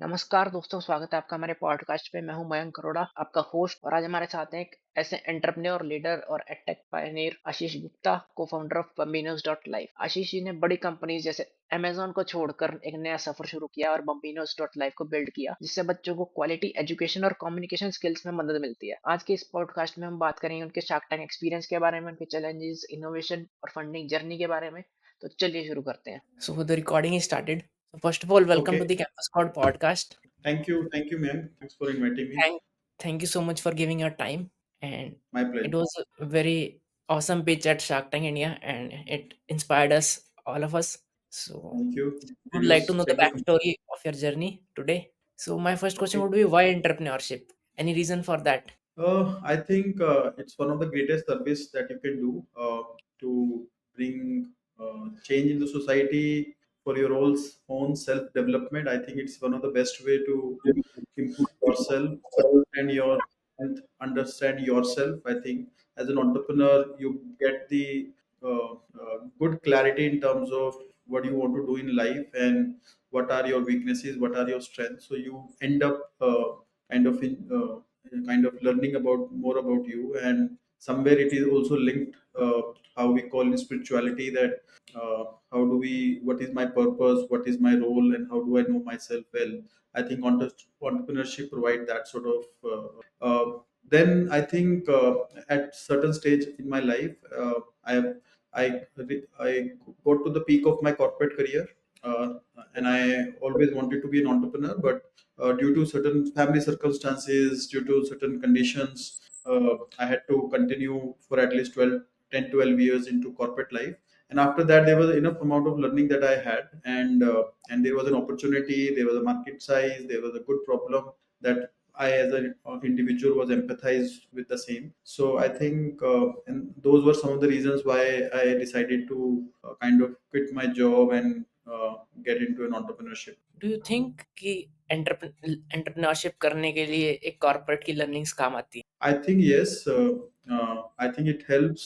नमस्कार दोस्तों, स्वागत है आपका हमारे पॉडकास्ट पे। मैं हूं मयंक अरोड़ा, आपका होस्ट। और आज हमारे साथ हैं एक ऐसे एंटरप्रेन्योर, लीडर और edtech pioneer Ashish Gupta, cofounder of Bambinos dot life. Ashish ji ने बड़ी कंपनीज जैसे अमेज़न को छोड़कर एक नया सफर शुरू किया और बम्बिनोज डॉट लाइफ को बिल्ड किया, जिससे बच्चों को क्वालिटी एजुकेशन और कम्युनिकेशन स्किल्स में मदद मिलती है। आज के इस पॉडकास्ट में हम बात करेंगे उनके शार्क टैंक एक्सपीरियंस के बारे में, उनके चैलेंजेस, इनोवेशन और फंडिंग जर्नी के बारे में। तो चलिए शुरू करते हैं। So the recording is started. So first of all, welcome to Okay. the Campus Code podcast. Thank you, ma'am. Thanks for inviting me. Thank you so much for giving your time. And My it pleasure. was a very awesome pitch at Shark Tank India, and it inspired us, all of us. So Thank you. would It like to was know the same to me. backstory of your journey today. So my first question Okay. would be, why entrepreneurship? Any reason for that? I think it's one of the greatest service that you can do to bring change in the society for your own self development. I think it's one of the best way to improve yourself, understand your and understand yourself. I think as an entrepreneur, you get the good clarity in terms of what you want to do in life and what are your weaknesses, what are your strengths. So you end up kind of in, kind of learning about more about you, and somewhere it is also linked how we call in spirituality that how do we what is my purpose, what is my role, and how do I know myself well. I think entrepreneurship provide that sort of then I think at certain stage in my life I got to the peak of my corporate career, uh, and I always wanted to be an entrepreneur, but due to certain family circumstances, due to certain conditions, I had to continue for at least 12 years into corporate life. And after that, there was enough amount of learning that I had, and there was an opportunity, there was a market size, there was a good problem that I, as an individual, was empathized with the same. So I think, and those were some of the reasons why I decided to kind of quit my job and get into an entrepreneurship. Do you think कि entrepreneurship करने के लिए एक corporate की learnings काम आती है? I think yes. I think it helps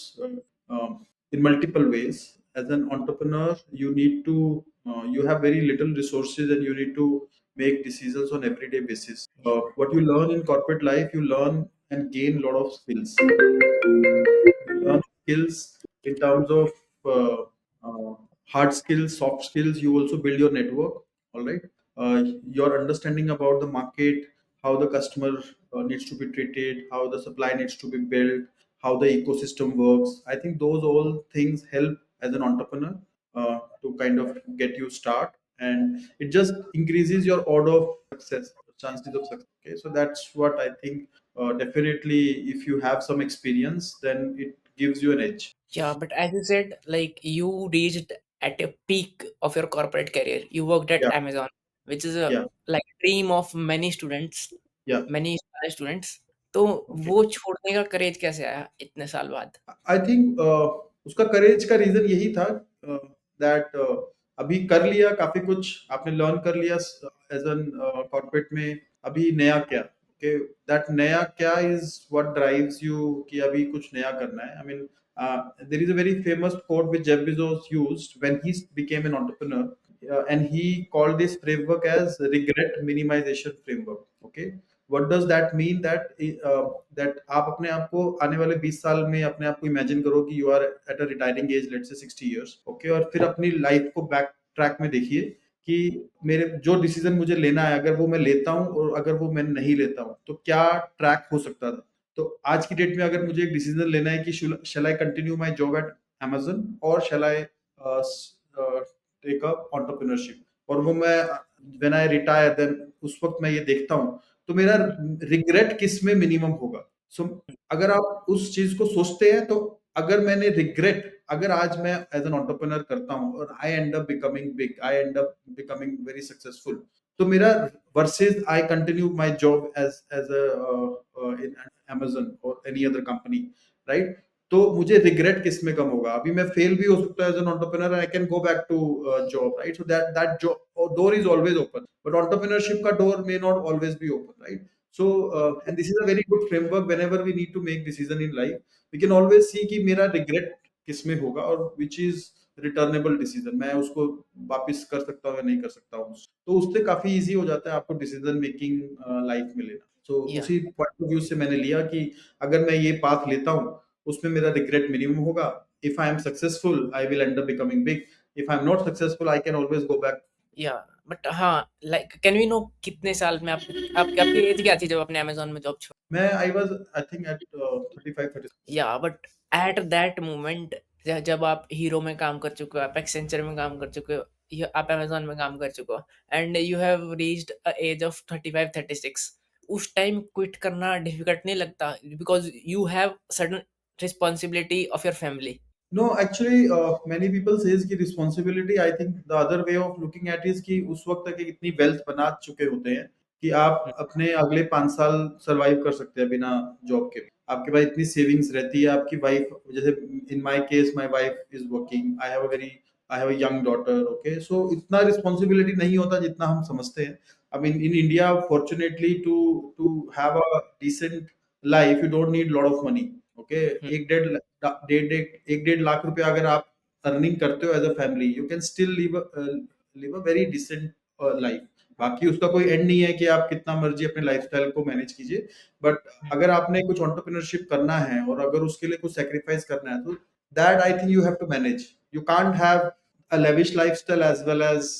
in multiple ways. As an entrepreneur, you need to you have very little resources, and you need to make decisions on everyday basis. What you learn in corporate life, you learn and gain a lot of skills. You learn skills in terms of uh, uh, hard skills, soft skills. You also build your network. All right. Your understanding about the market, how the customer needs to be treated, how the supply needs to be built, how the ecosystem works. I think those all things help as an entrepreneur to kind of get you start, and it just increases your order of success, chances of success. Okay, so that's what I think. Definitely, if you have some experience, then it gives you an edge. Yeah, but as you said, like you reached at a peak of your corporate career. You worked at Yeah, Amazon, which is a yeah, like dream of many students, yeah. many students. तो Okay. वो छोड़ने का करेज कैसे आया इतने साल बाद? I think उसका करेज का रीजन यही था दैट अभी कर लिया काफी कुछ आपने लर्न कर लिया एज एन कॉर्पोरेट में अभी नया क्या ओके दैट नया क्या इज व्हाट ड्राइव्स यू कि अभी कुछ नया करना है I mean there is a very famous quote which Jeff Bezos used when he became an entrepreneur and he called this framework as regret minimisation framework okay what does that mean that आप अपने आप को आने वाले 20 साल में अपने आप को इमेजिन करो कि you are at a retiring age let's say 60 years okay और फिर अपनी लाइफ को बैक ट्रैक में देखिए कि मेरे जो डिसीजन मुझे लेना है अगर वो मैं लेता हूँ और अगर वो मैं नहीं लेता हूँ तो क्या ट्रैक हो सकता था तो आज की डेट में अगर मुझे एक डिसीजन लेना है कि shall I continue my job at Amazon और shall I take up entrepreneurship और वो मैं व्हेन आई रिटायर देन उस वक्त मैं ये देखता हूँ तो मेरा रिग्रेट किस में मिनिमम होगा सो अगर आप उस चीज को सोचते हैं तो अगर मैंने रिग्रेट अगर आज मैं एज एन एंटरप्रेन्योर करता हूँ और I end up becoming big I end up becoming very successful तो मेरा versus I continue my job as as in Amazon और एनी अदर कंपनी राइट तो मुझे रिग्रेट किस में कम होगा अभी मैं फेल भी हो सकता है as an entrepreneur I can go back to job right so that job door is always open but entrepreneurship का door may not always be open right so and this is a very good framework whenever we need to make decision in life we can always see कि मेरा regret किस में होगा और which is returnable decision, मैं उसको वापस कर सकता हूँ या नहीं कर सकता हूँ, तो उससे काफी इजी हो जाता है आपको डिसीजन मेकिंग लाइफ में लेना। तो या उसी पॉइंट ऑफ व्यू से मैंने लिया कि अगर मैं ये पाथ लेता हूँ उसमें मेरा रिग्रेट मिनिमम होगा। If I am successful I will and up becoming big, if I am not successful I can always go back. या बट हाँ, लाइक कैन वी नो कितने साल में आपकी एज क्या थी जब आपने अमेज़न में जॉब छोड़ी? मैं I was I think at 35 30। या बट एट दैट मोमेंट, जब आप हीरो में काम कर चुके हो, आप एक्सेंचर में काम कर चुके हो, आप अमेज़न में काम कर चुके हो, and you have reached a age of 35 36, उस टाइम क्विट करना डिफिकल्ट नहीं लगता? Because you have sudden responsibility of your family. No, actually, many people says कि responsibility. I think the other way of looking at is कि उस वक्त तक एक इतनी wealth बना चुके होते हैं कि आप अपने अगले 5 साल survive कर सकते हैं बिना जॉब के। आपके पास इतनी savings रहती है, आपकी wife, जैसे in my case, my wife is working. I have a young daughter. Okay, so इतना responsibility नहीं होता जितना हम समझते हैं। I mean, in India, fortunately, to have a decent life, you don't need lot of money. Okay, एक डेढ़ लाख रुपया अगर आप अर्निंग करते हो as a family, you can still live a very decent life. बाकी उसका कोई एंड नहीं है कि आप कितना मर्जी अपने लाइफस्टाइल को मैनेज कीजिए, बट अगर आपने कुछ एंटरप्रेन्योरशिप करना है और अगर उसके लिए कुछ सेक्रीफाइस करना है तो that I think you have to manage. You can't have a lavish lifestyle as well as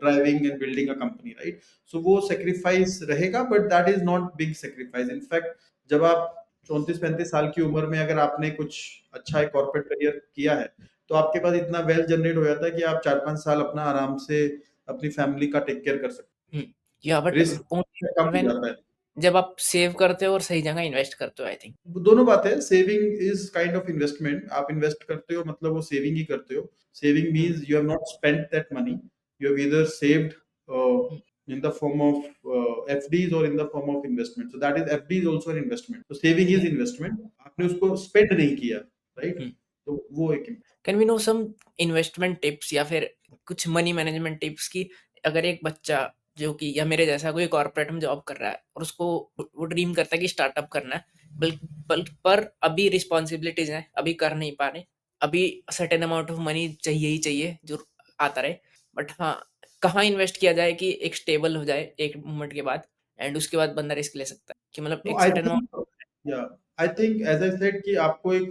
driving and building a company, right? So वो sacrifice रहेगा, but that is not big sacrifice. In fact, जब आप 34-35 साल की उम्र में अगर आपने कुछ अच्छा एक कॉर्पोरेट करियर किया है तो आपके पास इतना वेल्थ जनरेट हो जाता है कि आप 4-5 साल अपना आराम से अपनी फैमिली का टेक केयर कर सकते या हैं। बट रिस्क कम हो व्हेन जाता है। जब आप सेव करते हो और सही जगह इन्वेस्ट करते हो, आई थिंक। दोनों बातें हैं, saving is kind of investment. आप इन्वेस्ट करते हो मतलब वो सेविंग ही करते हो। Saving means you have not spent that money, you have either saved in the form of FDs or in the form of investment, so that is FD is also an investment, so saving is investment, आपने उसको spend नहीं किया, right? तो वो एक can we know some investment tips या फिर कुछ मनी मैनेजमेंट टिप्स की, अगर एक बच्चा जो कि या मेरे जैसा कोई कॉर्पोरेट में जॉब कर रहा है और उसको वो ड्रीम करता है कि स्टार्टअप करना है, पर अभी रिस्पॉन्सिबिलिटीज हैं, अभी कर नहीं पा रहे, अभी सर्टेन अमाउंट ऑफ मनी चाहिए ही चाहिए जो आता रहे, बट हाँ, कहाँ इन्वेस्ट किया जाए कि एक स्टेबल हो जाए एक मोमेंट के बाद, एंड उसके बाद बंदा रिस्क ले सकता है कि मतलब नो एक आई सर्टेन अमाउंट। थिंक, या I think as I said कि आपको एक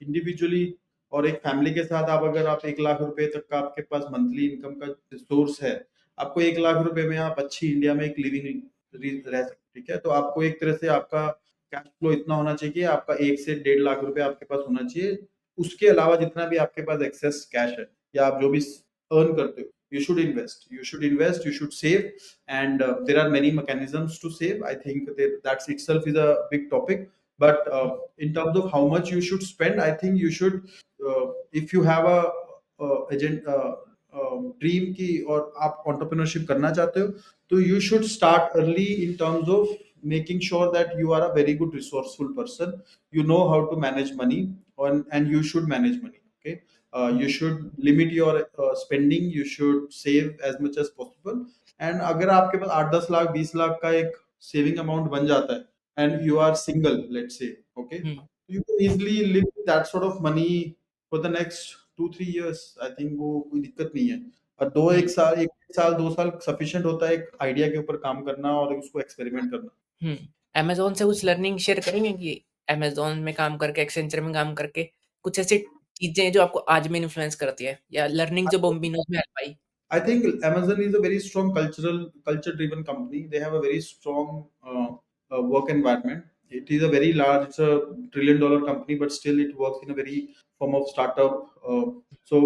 इंडिविजुअली और एक फैमिली के साथ आप अगर आप 1 लाख रुपए तक का आपके पास मंथली इनकम का सोर्स है, आपको 1 लाख रुपए में आप अच्छी इंडिया में एक लिविंग रह सकते, ठीक है? तो आपको एक तरह से आपका कैश फ्लो इतना होना चाहिए कि आपका 1 से 1.5 लाख रुपए आपके पास होना चाहिए। उसके अलावा जितना भी आपके पास एक्सेस कैश है या आप जो भी अर्न करते हो, you should invest, you should save, and there are many mechanisms to save. I think that itself is a big topic, but in terms of how much you should spend, I think you should, if you have a agent dream की और आप entrepreneurship करना चाहते हो, तो you should start early in terms of making sure that you are a very good resourceful person, you know how to manage money, and you should manage money, okay? You should limit your spending, you should save as much as possible, and अगर आपके पास 8-10 लाख 20 लाख का एक saving amount बन जाता है and you are single, let's say, okay, you can easily live with that sort of money for the next 2-3 years. I think वो कोई दिक्कत नहीं है। और दो एक साल 2 साल सफिशिएंट होता है एक आइडिया के ऊपर काम करना और उसको एक्सपेरिमेंट करना। अमेज़न से कुछ लर्निंग शेयर करेंगे कि अमेज़न में काम करके, एक्सेंचर में काम करके कुछ ऐसी चीज़ें हैं जो आपको आज में इन्फ्लुएंस करती है, या लर्निंग जो बॉम्बिनोज़ में help I? I think Amazon is a very strong culture-driven company. They have a very strong work environment. It is a very large, it's a trillion-dollar company, but still it works in a very form of startup. So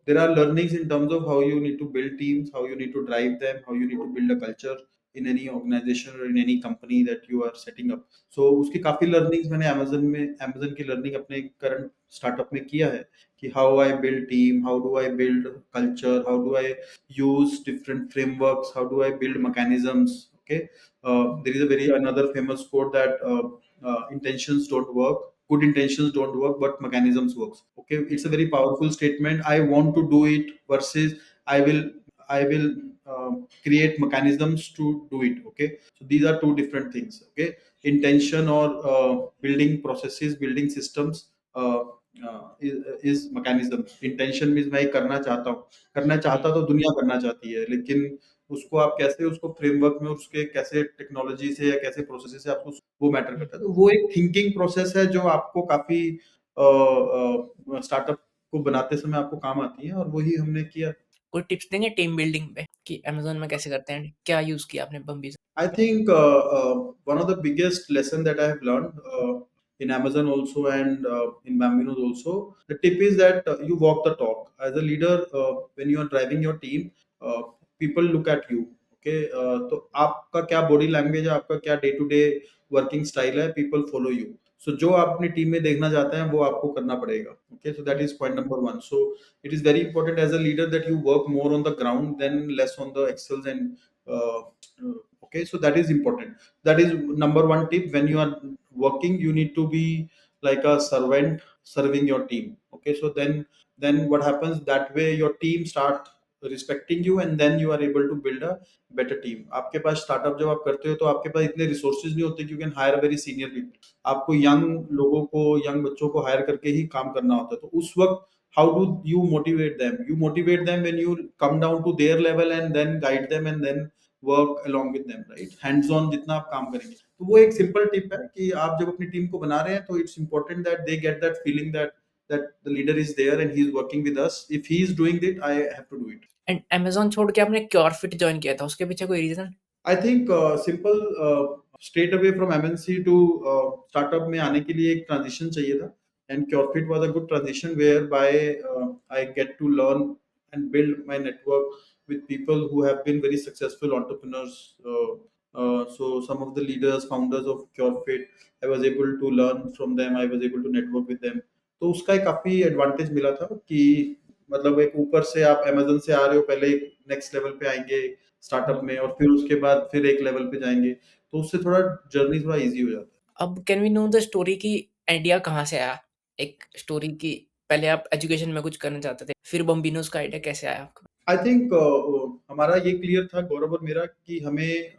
there are learnings in terms of how you need to build teams, how you need to drive them, how you need to build a culture in any organization or in any company that you are setting up. So उसकी काफी learnings मैंने Amazon की learning अपने current startup में किया है कि how I build team, how do I build culture, how do I use different frameworks, how do I build mechanisms. Okay, there is a very another famous quote that intentions don't work, good intentions don't work, but mechanisms works. Okay, it's a very powerful statement. I want to do it versus I will I will create mechanisms to do it. Okay, so these are two different things. Okay, intention or building processes, building systems. Is mechanism. Intention means मैं ये करना चाहता हूँ, करना चाहता तो दुनिया करना चाहती है, लेकिन उसको आप कैसे उसको फ्रेमवर्क में उसके कैसे टेक्नोलॉजी से या कैसे प्रोसेस से आपको वो मैटर करता है। तो वो एक थिंकिंग प्रोसेस है जो आपको काफी स्टार्टअप को बनाते समय आपको काम आती है, और वही हमने किया। कोई टिप्स देंगे टीम बिल्डिंग पे कि अमेज़न में कैसे करते हैं? क्या यूज़ किया आपने बम्बी से? I think one of the biggest lesson that I have learned in Amazon also and in Bambinos also, the tip is that you walk the talk. As a leader, when you are driving your team, people look at you. Okay, तो आपका क्या body language है, आपका क्या day to day working style है, people follow you. So जो आप अपनी टीम में देखना चाहते हैं वो आपको करना पड़ेगा। Okay, so that is point number one. So it is very important as a leader that you work more on the ground than less on the excels and okay, so that is important. That is number one tip. When you are working, you need to be like a servant serving your team. Okay, so then what happens, that way your team start respecting you, and then you are able to build a better team. आपके पास startup जब आप करते हो तो आपके पास इतने resources नहीं होते, you can hire very senior people. आपको यंग लोगों को, यंग बच्चों को हायर करके ही काम करना होता है। तो उस वक्त how do you motivate them? You motivate them when you come down to their level and then guide them and then work along with them, right? Hands on जितना आप काम करेंगे, तो वो एक सिंपल टिप है कि आप जब अपनी टीम को बना रहे हैं तो it's important that they get that feeling that the leader is there and he is working with us. If he is doing it, I have to do it. And Amazon छोड़ के आपने Curefit join किया था, उसके पीछे कोई reason? I think simple, straight away from MNC to startup में आने के लिए एक ट्रांजिशन चाहिए था, and Curefit was a good transition where by I get to learn and build my network with people who have been very successful entrepreneurs. So some of the leaders, founders of CureFit, I was able to learn from them. I was able to network with them. तो उसका एक काफी advantage मिला था कि मतलब एक ऊपर से आप अमेजन से आ रहे हो, पहले एक नेक्स्ट लेवल पे आएंगे स्टार्टअप में, और फिर उसके बाद फिर एक लेवल पे जाएंगे, तो उससे थोड़ा जर्नी थोड़ा इजी हो जाता है। अब can we know the story कि आइडिया कहाँ से आया? एक स्टोरी की पहले आप एजुकेशन में कुछ करना चाहते थे, फिर बम्बिनोज़ का आइडिया कैसे आया आपको? आई थिंक हमारा ये क्लियर था गौरव और मेरा कि हमें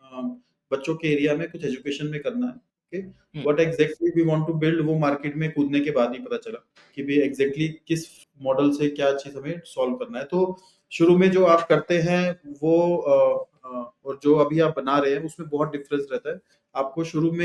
बच्चों के एरिया में कुछ एजुकेशन में करना है। Okay, hmm, what exactly we want to build, वो मार्केट में कूदने के बाद ही पता चला कि भी एग्जैक्टली किस मॉडल से क्या चीज हमें सॉल्व करना है। तो शुरू में जो आप करते हैं वो और जो अभी आप बना रहे हैं उसमें बहुत डिफरेंस रहता है। आपको शुरू में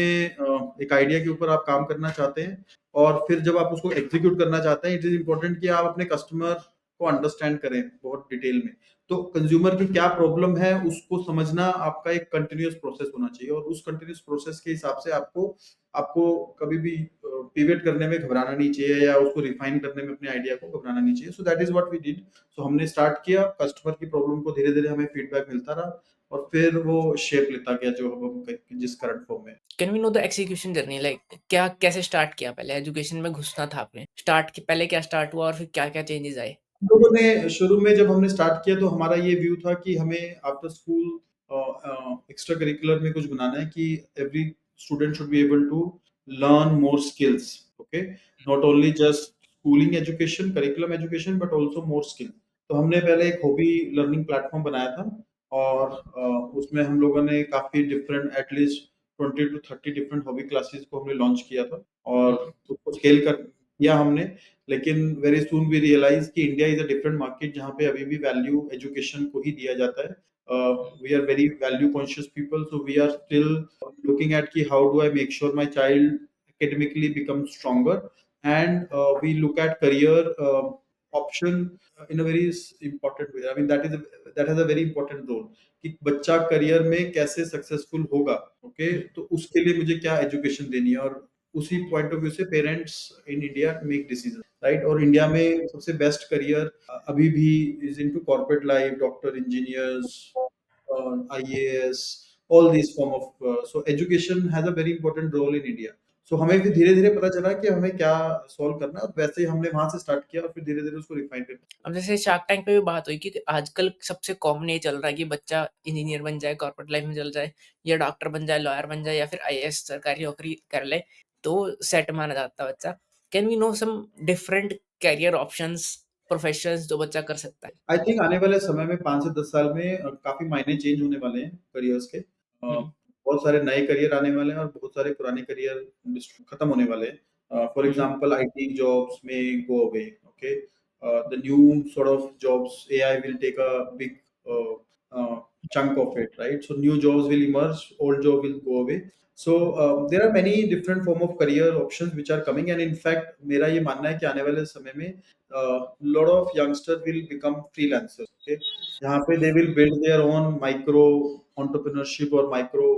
एक आइडिया के ऊपर आप काम करना चाहते हैं, और फिर जब आप उसको एग्जीक्यूट करना चाहते हैं, इट इज इम्पोर्टेंट कि आप अपने कस्टमर को अंडरस्टैंड करें बहुत डिटेल में। तो कंज्यूमर की क्या प्रॉब्लम है उसको समझना आपका एक कंटिन्यूअस प्रोसेस होना चाहिए, और उस कंटिन्यूअस प्रोसेस के हिसाब से आपको आपको कभी भी पिवट करने में घबराना नहीं चाहिए, या उसको रिफाइन करने में अपने आइडिया को घबराना नहीं चाहिए। So that is what we did. So हमने स्टार्ट किया, कस्टमर की प्रॉब्लम को धीरे धीरे हमें फीडबैक मिलता रहा, और फिर वो शेप लेता गया जो हम जिस करंट फॉर्म में। Can we know the execution journey like क्या कैसे स्टार्ट किया? पहले एजुकेशन में घुसना था आपने, स्टार्ट के पहले क्या स्टार्ट हुआ और फिर क्या-क्या चेंजेस आए? हम लोगों ने शुरू में जब हमने स्टार्ट किया तो हमारा ये व्यू था कि हमें आफ्टर स्कूल एक्स्ट्रा करिकुलर में कुछ बनाना है कि every student should be able to learn more skills. Okay, not only just schooling education, curriculum education, but also more skill. तो हमने पहले एक हॉबी लर्निंग प्लेटफॉर्म बनाया था, और उसमें हम लोगों ने काफी different at least 20 to 30 different hobby classes को हमने लॉन्च किया था, और उसको स्केल कर किया हमने। लेकिन वेरी सून वी रियलाइज कि India is a different market जहाँ पे अभी भी वैल्यू एजुकेशन को ही दिया जाता है। We are very value conscious people, so we are still looking at कि how do I make sure my child academically become stronger, and we look at career option in a very important way. I mean that has a very important role कि बच्चा career में कैसे successful होगा। Okay, तो उसके लिए मुझे क्या एजुकेशन देनी है, और उसी पॉइंट ऑफ व्यू से parents in India make decision, right. और इंडिया में सबसे बेस्ट करियर अभी भी is into corporate life, doctor, engineers, IAS, all this form of, so education has a very important role in India. So हमें भी धीरे धीरे पता चला कि हमें क्या सॉल्व करना है, और वैसे ही हमने वहां से स्टार्ट किया, और फिर धीरे धीरे उसको रिफाइन कर। अब जैसे शार्क टैंक पे भी बात हुई कि आजकल सबसे कॉमन ये चल रहा है कि बच्चा इंजीनियर बन जाए, कॉर्पोरेट लाइफ में चल जाए, या डॉक्टर बन जाए, लॉयर बन जाए, या फिर आईएएस सरकारी नौकरी कर ले, तो सेट माना जाता है बच्चा। Can we know some different career options, professions जो बच्चा कर सकता है? आई थिंक आने वाले समय में 5 से 10 साल में काफी मायने चेंज होने वाले हैं करियर्स के। हुँ, बहुत सारे नए करियर आने वाले हैं, और बहुत सारे पुराने करियर खत्म होने वाले हैं। For hmm, example, IT jobs may go away. Okay, the new sort of jobs, AI will take a big uh, chunk of it, right? So new jobs will emerge, old job will go away. So there are many different form of career options which are coming, and in fact, मेरा ये मानना है कि आने वाले समय में lot of youngsters will become freelancers. Okay, जहाँ पे they will build their own micro entrepreneurship और micro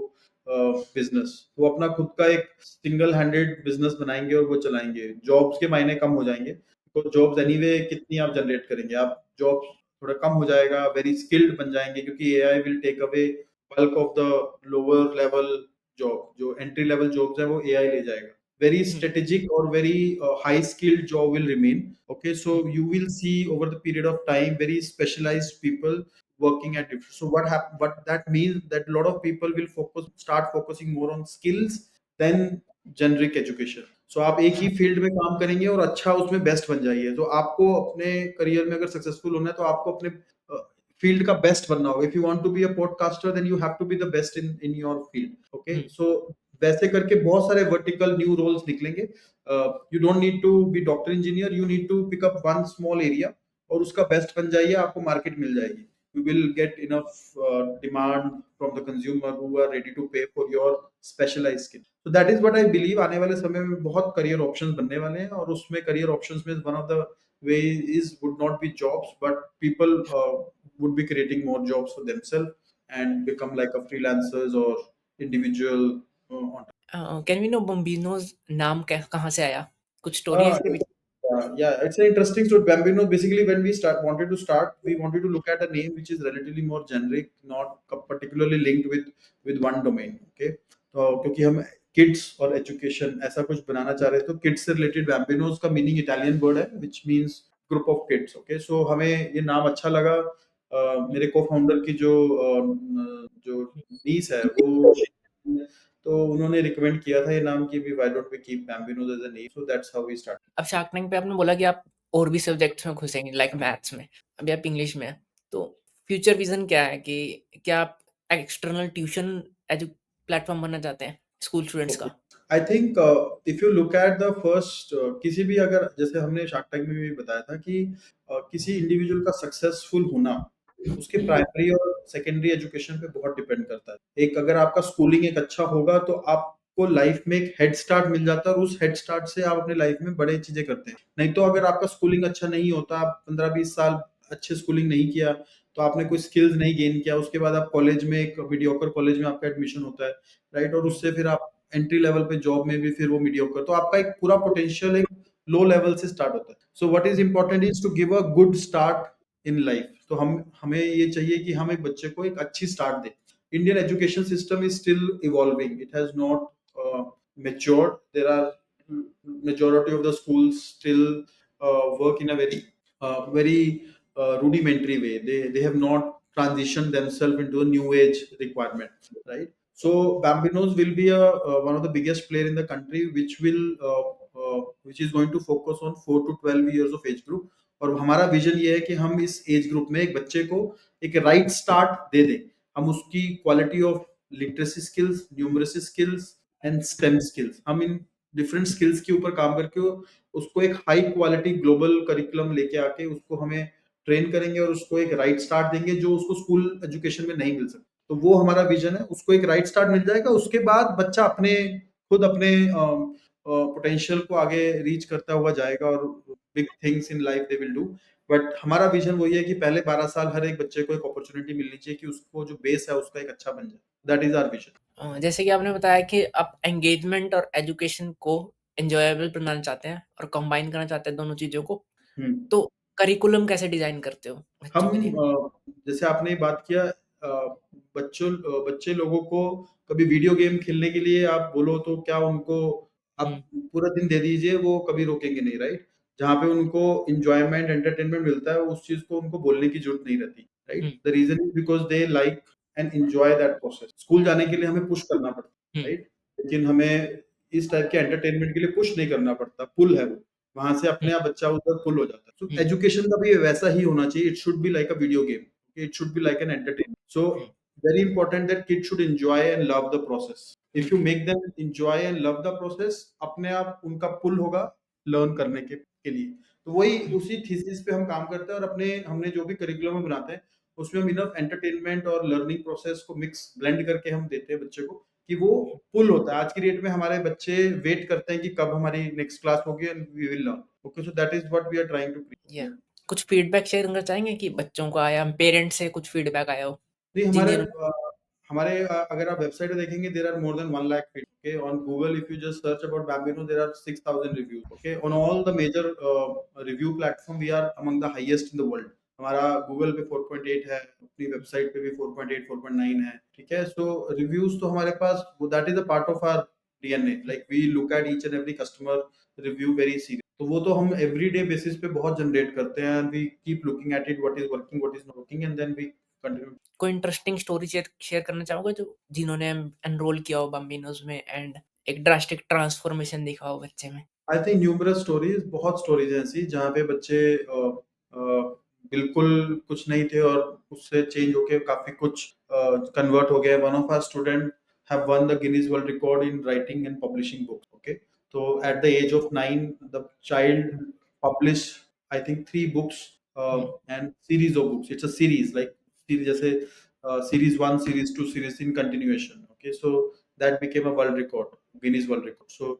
बिजनेस, वो अपना खुद का एक सिंगल हैंडेड बिजनेस बनाएंगे और वो चलाएंगे, जॉब्स के मायने कम हो जाएंगे, तो जॉब्स एनीवे कितनी आप जनरेट करेंगे, आप जॉब्स थोड़ा कम हो जाएगा, वेरी स्किल्ड बन जाएंगे क्योंकि AI will take away bulk of the lower level job, जो एंट्री लेवल जॉब्स है वो एआई ले जाएगा, very hmm, strategic or very high skilled job will remain. Okay, so hmm, you will see over the period of time very specialized people working at different. So what that means that a lot of people will start focusing more on skills than generic education. So आप एक ही field में काम करेंगे और अच्छा उसमें best बन जाइए, तो आपको अपने करियर में अगर सक्सेसफुल होना है तो आपको अपने फील्ड का बेस्ट बनना होगा. If you want to be a podcaster then you have to be the best in in your field. Okay, hmm, so वैसे करके बहुत सारे वर्टिकल न्यू रोल्स निकलेंगे. You don't need to be doctor engineer, you need to pick up one small area और उसका best बन जाइए, आपको मार्केट मिल जाएगी. You will get enough demand from the consumer who are ready to pay for your specialized skill. So that is what I believe. आने वाले समय में बहुत career options बनने वाले हैं, और उसमें career options में one of the way is would not be jobs, but people would be creating more jobs for themselves and become like a freelancers or individual can we know Bambinos नाम कै कहाँ से आया? कुछ story है Uh, इसके पीछे? yeah, it's an interesting story. Bambino, basically, when we wanted to start, we wanted to look at a name which is relatively more generic, not particularly linked with one domain. Okay, तो क्योंकि हम kids और education ऐसा कुछ बनाना चाह रहे थे, तो kids से related Bambinos का meaning Italian word है, which means group of kids. Okay, so हमें ये नाम अच्छा लगा. मेरे co-founder की जो niece है वो, तो उन्होंने रिकमेंड किया था ये नाम कि why don't we keep Bambinos as a name, so that's how we started. अब शार्क टैंक पे आपने बोला कि आप और भी सब्जेक्ट्स में घुसेंगे लाइक मैथ्स में, अभी आप इंग्लिश में हैं। तो फ्यूचर विज़न क्या है कि क्या आप एक्सटर्नल ट्यूशन एजु प्लेटफ़ॉर्म बनना चाहते हैं स्कूल स्टूडेंट्स ओके, का? I think if you look at the first, किसी भी, अगर जैसे हमने शार्क टैंक में भी बताया था कि किसी इंडिविजुअल का सक्सेसफुल होना उसके हुँ, प्राइमरी और सेकेंडरी एजुकेशन पे बहुत डिपेंड करता है. एक अगर आपका स्कूलिंग एक अच्छा होगा तो आपको लाइफ में एक हेड स्टार्ट मिल जाता है, और उस हेड स्टार्ट से आप अपने लाइफ में बड़े चीजें करते हैं. नहीं तो अगर आपका स्कूलिंग अच्छा नहीं होता, आप 15-20 साल अच्छे स्कूलिंग नहीं किया, तो आपने कोई स्किल्स नहीं गेन किया, उसके बाद आप कॉलेज में, एक मीडियोकर कॉलेज में आपका एडमिशन होता है, राइट, और हुँ, उससे फिर आप एंट्री लेवल पे जॉब में भी फिर वो मीडियोकर, तो आपका एक पूरा पोटेंशियल एक लो लेवल से स्टार्ट होता है. So what is important is to give a good start in life. तो हमें ये चाहिए कि हम एक बच्चे को एक अच्छी स्टार्ट दें. Indian education system is still evolving, it has not matured. There are majority of the schools still work in a very rudimentary way. They have not transitioned themselves into a new age requirement, right? So Bambinos will be one of the biggest player in the country, which is going to focus on 4 to 12 years of age group. और हमारा vision ये है कि हम इस age group में एक बच्चे को एक राइट स्टार्ट दे दें. हम उसकी quality of literacy skills, numeracy skills and stem skills, हम इन डिफरेंट स्किल्स के ऊपर काम करके उसको एक हाई क्वालिटी ग्लोबल करिकुलम लेके आके उसको हमें ट्रेन करेंगे और उसको एक राइट स्टार्ट देंगे जो उसको स्कूल एजुकेशन में नहीं मिल सकता. तो वो हमारा विजन है. उसको एक राइट स्टार्ट मिल जाएगा, उसके बाद बच्चा खुद अपने पोटेंशियल को आगे रीच करता हुआ जाएगा, और big things in life they will do. But हमारा विजन वही है कि पहले 12 साल हर एक बच्चे को एक अपॉर्चुनिटी मिलनी चाहिए कि उसको जो बेस है उसका एक अच्छा बन जाए. That is our vision. जैसे कि आपने बताया कि आप एंगेजमेंट और एजुकेशन को एन्जॉयबल बनाना चाहते हैं और कंबाइन करना चाहते हैं दोनों चीज़ों को, हम्म. तो करिकुलम कैसे डिज़ाइन करते हो हम बच्चों के लिए? जैसे आपने बात किया, बच्चे लोगों को कभी वीडियो गेम खेलने के लिए आप बोलो तो क्या उनको आप हुँ, पूरा दिन दे दीजिए, वो कभी रोकेंगे नहीं, राइट. जहाँ पे उनको इंजॉयमेंट एंटरटेनमेंट मिलता है, उस चीज को उनको बोलने की जरूरत नहीं रहती, hmm, right. The reason is because they like and enjoy that process. School जाने के लिए हमें पुश करना पड़ता हुँ, है, राइट, लेकिन हमें इस टाइप के एंटरटेनमेंट के लिए पुश नहीं करना पड़ता, पुल है वो, वहां से हुँ, अपने आप बच्चा उधर पुल हो जाता है. तो हुँ, एजुकेशन का भी वैसा ही होना चाहिए. It should be like a video game. It should be like an entertainment. So hmm, very important that kids should enjoy and love the process. If you make them enjoy and love the process, अपने आप उनका पुल होगा learn करने के लिए। तो वही उसी थीसिस पे हम काम करते हैं, और अपने हमने जो भी करिकुलम में बनाते हैं उसमें हम इनफ एंटरटेनमेंट और लर्निंग प्रोसेस को मिक्स ब्लेंड करके हम देते हैं बच्चे को, कि वो पुल होता है। आज की डेट में हमारे बच्चे वेट करते हैं कि कब हमारी नेक्स्ट क्लास होगी and we will learn. Okay, so that is what we are trying to या क्रिएट। कुछ फीडबैक शेयर करना चाहेंगे कि बच्चों को आया, पेरेंट्स से कुछ फीडबैक आया हो नहीं, जिन हमारे जिन अगर आप वेबसाइट पे देखेंगे, there are more than 1 lakh feed. Okay, on Google if you just search about Bambino, there are 6000 reviews. Okay, on all the major review platform we are among the highest in the world. हमारा Google पे 4.8 है, अपनी website पे भी 4.8 4.9 है। ठीक है, सो reviews तो हमारे पास, that is a part of our DNA. Like we look at each and every customer review very serious. तो वो तो हम एवरीडे बेसिस पे बहुत जनरेट करते हैं, and we keep looking at it, what is working, what is not working, and then we continue. कोई interesting story share share करना चाहोगे जो जिन्होंने एनरोल किया हो बम्बिनोज में एंड एक ड्रास्टिक ट्रांसफॉर्मेशन दिखा हो बच्चे में? आई थिंक न्यूमरस स्टोरीज, बहुत स्टोरीज हैं ऐसी जहाँ पे बच्चे बिल्कुल कुछ नहीं थे और उससे चेंज होके काफी कुछ कन्वर्ट हो गए। One of our student have won the Guinness World Record in writing and publishing books. Okay, so at the age of 9, the child published, I think, 3 books and series of books. It's a series, like series जैसे series 1, series 2, series in continuation. Okay, so that became a world record, Guinness World Record. So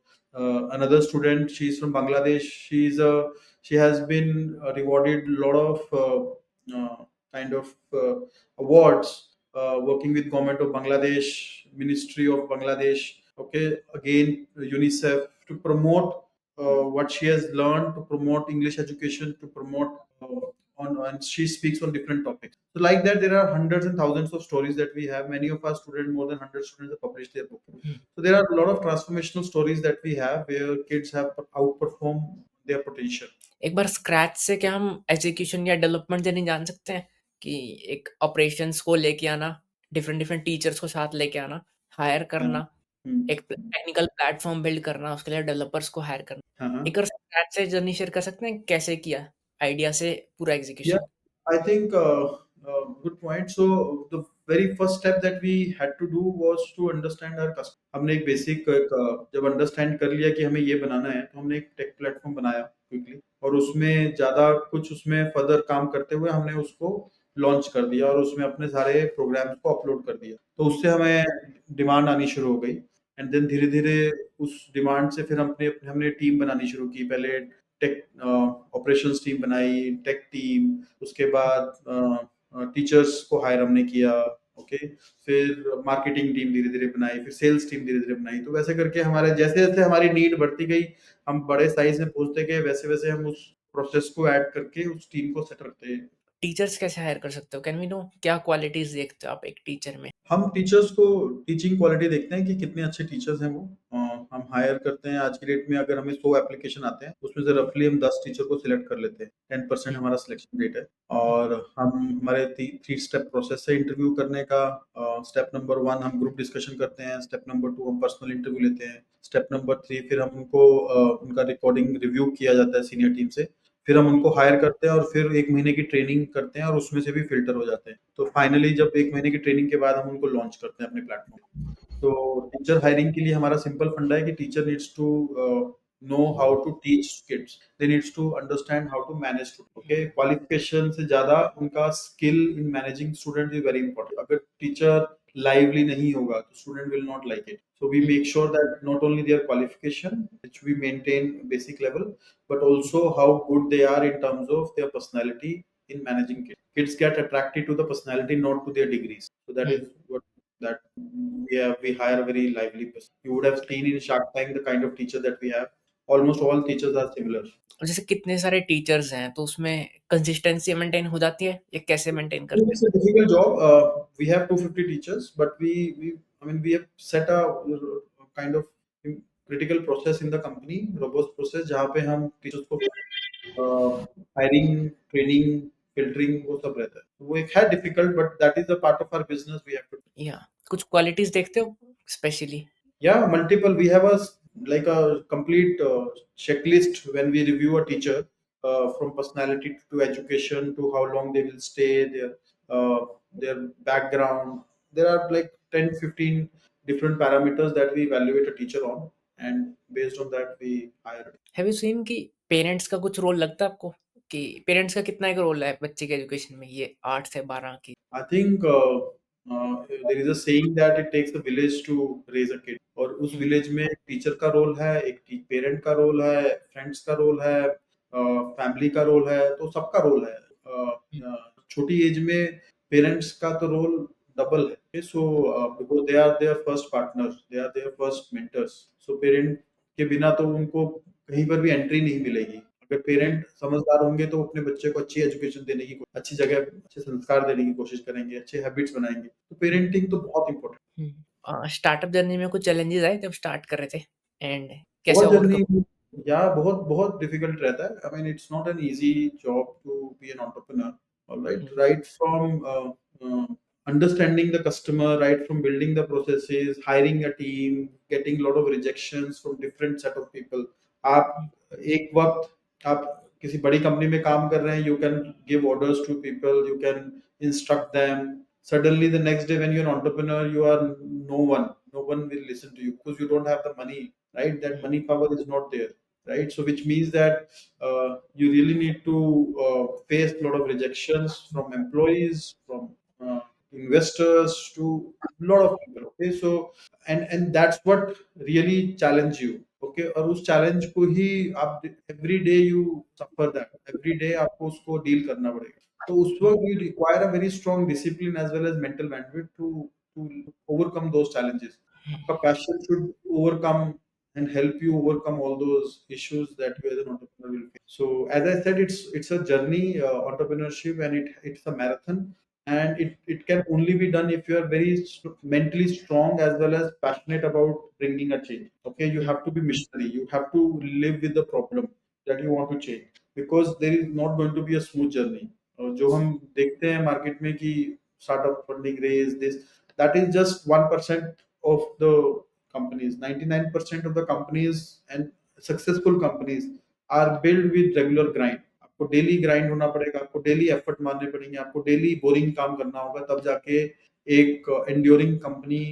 another student, she's from Bangladesh. She has been rewarded a lot of kind of awards, working with government of Bangladesh, Ministry of Bangladesh. Okay, again UNICEF, to promote what she has learned, to promote English education, to promote and she speaks on different topics. So like that, there are hundreds and thousands of stories that we have. Many of our students, more than 100 students, have published their book. So there are a lot of transformational stories that we have where kids have outperformed their potential. एक बार scratch से क्या हम execution या development journey जान सकते हैं कि एक ऑपरेशंस को लेके आना, डिफरेंट डिफरेंट टीचर्स को साथ लेके आना, हायर हाँ, करना, एक टेक्निकल प्लेटफॉर्म बिल्ड करना, उसके लिए डेवलपर्स को हायर करना। हाँ, हाँ। एक बार स्क्रैच से जर्नी शेयर कर सकते हैं कैसे किया आइडिया से पूरा Yeah, execution? I think good point. So the very first step that we had to do was to understand our customer. हमने एक बेसिक जब अंडरस्टैंड कर लिया कि हमें ये बनाना है, तो हमने एक टेक प्लेटफॉर्म बनाया क्विकली, और उसमें ज्यादा कुछ उसमें फर्दर काम करते हुए हमने उसको लॉन्च कर दिया और उसमें अपने सारे प्रोग्राम्स को अपलोड कर दिया। तो उससे हमें डिमांड आनी शुरू हो गई, एंड देन धीरे धीरे उस डिमांड से फिर हमने टीम बनानी शुरू की। पहले टेक ऑपरेशंस टीम बनाई, टेक टीम, उसके बाद टीचर्स को हायर हमने किया। ओके, फिर मार्केटिंग टीम धीरे धीरे बनाई, फिर सेल्स टीम धीरे धीरे बनाई। तो वैसे करके हमारे जैसे जैसे हमारी नीड बढ़ती गई, हम बड़े साइज में पहुंचते गए, वैसे वैसे हम उस प्रोसेस को ऐड करके उस टीम को सेट करते हैं। टीचर्स कैसे हायर कर सकते हो? कैन वी नो क्या क्वालिटीज देखते हो आप एक टीचर में? हम टीचर्स को टीचिंग क्वालिटी देखते हैं कि कितने अच्छे टीचर्स हैं वो। हम हायर करते हैं। आज की डेट में अगर हमें 100 एप्लीकेशन आते हैं, उसमें से रफली हम 10 टीचर को सिलेक्ट कर लेते हैं। 10% हमारा सिलेक्शन रेट है। और हम हमारे 3 स्टेप प्रोसेस है इंटरव्यू करने का। स्टेप नंबर 1 हम ग्रुप डिस्कशन करते हैं। स्टेप नंबर 2 हम पर्सनल इंटरव्यू लेते हैं। स्टेप नंबर 3 फिर हम उनको उनका रिकॉर्डिंग रिव्यू किया जाता है सीनियर टीम से। फिर हम उनको हायर करते हैं और फिर 1 महीने की ट्रेनिंग करते हैं और उसमें से भी फिल्टर हो जाते हैं। तो फाइनली जब 1 महीने की ट्रेनिंग के बाद हम उनको लॉन्च करते हैं अपने प्लेटफॉर्म। तो टीचर हायरिंग के लिए हमारा सिंपल फंडा है कि teacher needs to know how to teach kids, they needs to understand how to manage student. Okay, qualification से ज्यादा उनका skill in managing student is very important. अगर टीचर लाइवली नहीं होगा तो student will not like it. So we make sure that not only their qualification, which we maintain basic level, but also how good they are in terms of their personality in managing kids. Kids get attracted to the personality, not to their degrees. So that is what that we hire a very lively person. You would have seen in Shark Tank the kind of teacher that we have. Almost all teachers are similar. और जैसे कितने सारे teachers हैं तो उसमें consistency maintain हो जाती है या कैसे मेंटेन करते It's a difficult job. We have 250 teachers, but we have set a kind of critical process in the company, robust process, जहाँ पे हम टीचर्स को हायरिंग, ट्रेनिंग, फिल्टरिंग वो सब रहता है। वो एक है difficult, but that is a part of our business we have to. हैं? या कुछ क्वालिटीज देखते हो specially? Yeah, multiple. We have like a complete checklist when we review a teacher, from personality to education to how long they will stay, their background. There are like 10, 15 different parameters that we evaluate a teacher on, and based on that we hire. Have you seen कि parents का कुछ role लगता है आपको कि parents का कितना एक रोल है बच्चे के एजुकेशन में ये 8 से 12 की? I think there is a saying that it takes a village to raise a kid. और उस हुँ, विलेज में एक टीचर का रोल है, एक पेरेंट का रोल है, फ्रेंड्स का रोल है, फैमिली का रोल है, तो सबका रोल है। हुँ, छोटी एज में पेरेंट्स का तो रोल डबल है। So because they are their first partner, they are their first mentors. So parent के बिना तो उनको कहीं पर भी एंट्री नहीं मिलेगी। अगर हुँ, पेरेंट समझदार होंगे तो अपने बच्चे को अच्छी एजुकेशन देने की, अच्छी जगह, अच्छे संस्कार देने की कोशिश करेंगे, अच्छे हैबिट्स बनाएंगे। तो हुँ, पेरेंटिंग तो बहुत इंपॉर्टेंट। हुँ। स्टार्टअप जर्नी में कुछ चैलेंजेस आए जब स्टार्ट कर रहे थे एंड कैसे बहुत ओवरकम? जर्नी, या बहुत बहुत डिफिकल्ट रहता है। I mean it's not an easy job to be an entrepreneur. Alright, hmm, right from understanding the customer, right from building the processes, hiring a team, getting a lot of rejections from different set of people. हुँ, आप एक वक्त आप किसी बड़ी company में काम कर रहे हैं, you can give orders to people, you can instruct them. Suddenly the next day when you're an entrepreneur, you are no one will listen to you because you don't have the money, right? That hmm, money power is not there, right? So which means that you really need to face a lot of rejections from employees, from uh, investors, to a lot of people. Okay, so and that's what really challenge you. Okay, और उस challenge को ही आप every day you suffer that, every day आपको उसको deal करना पड़ेगा। तो उस हुँ, वक्त you require a very strong discipline as well as mental bandwidth to overcome those challenges. आपका passion should overcome and help you overcome all those issues that you as an entrepreneur will face. So as I said, it's a journey, entrepreneurship, and it's a marathon, and it can only be done if you are very mentally strong as well as passionate about bringing a change. Okay, you hmm, have to be missionary, you have to live with the problem that you want to change, because there is not going to be a smooth journey. जो हम देखते हैं market में कि startup funding raise this, that is just 1% of the companies. 99% of the companies and successful companies are built with regular grind. आपको daily grind होना पड़ेगा, आपको डेली एफर्ट मारने पड़ेंगे, आपको डेली बोरिंग काम करना होगा, तब जाके एक एंड्योरिंग कंपनी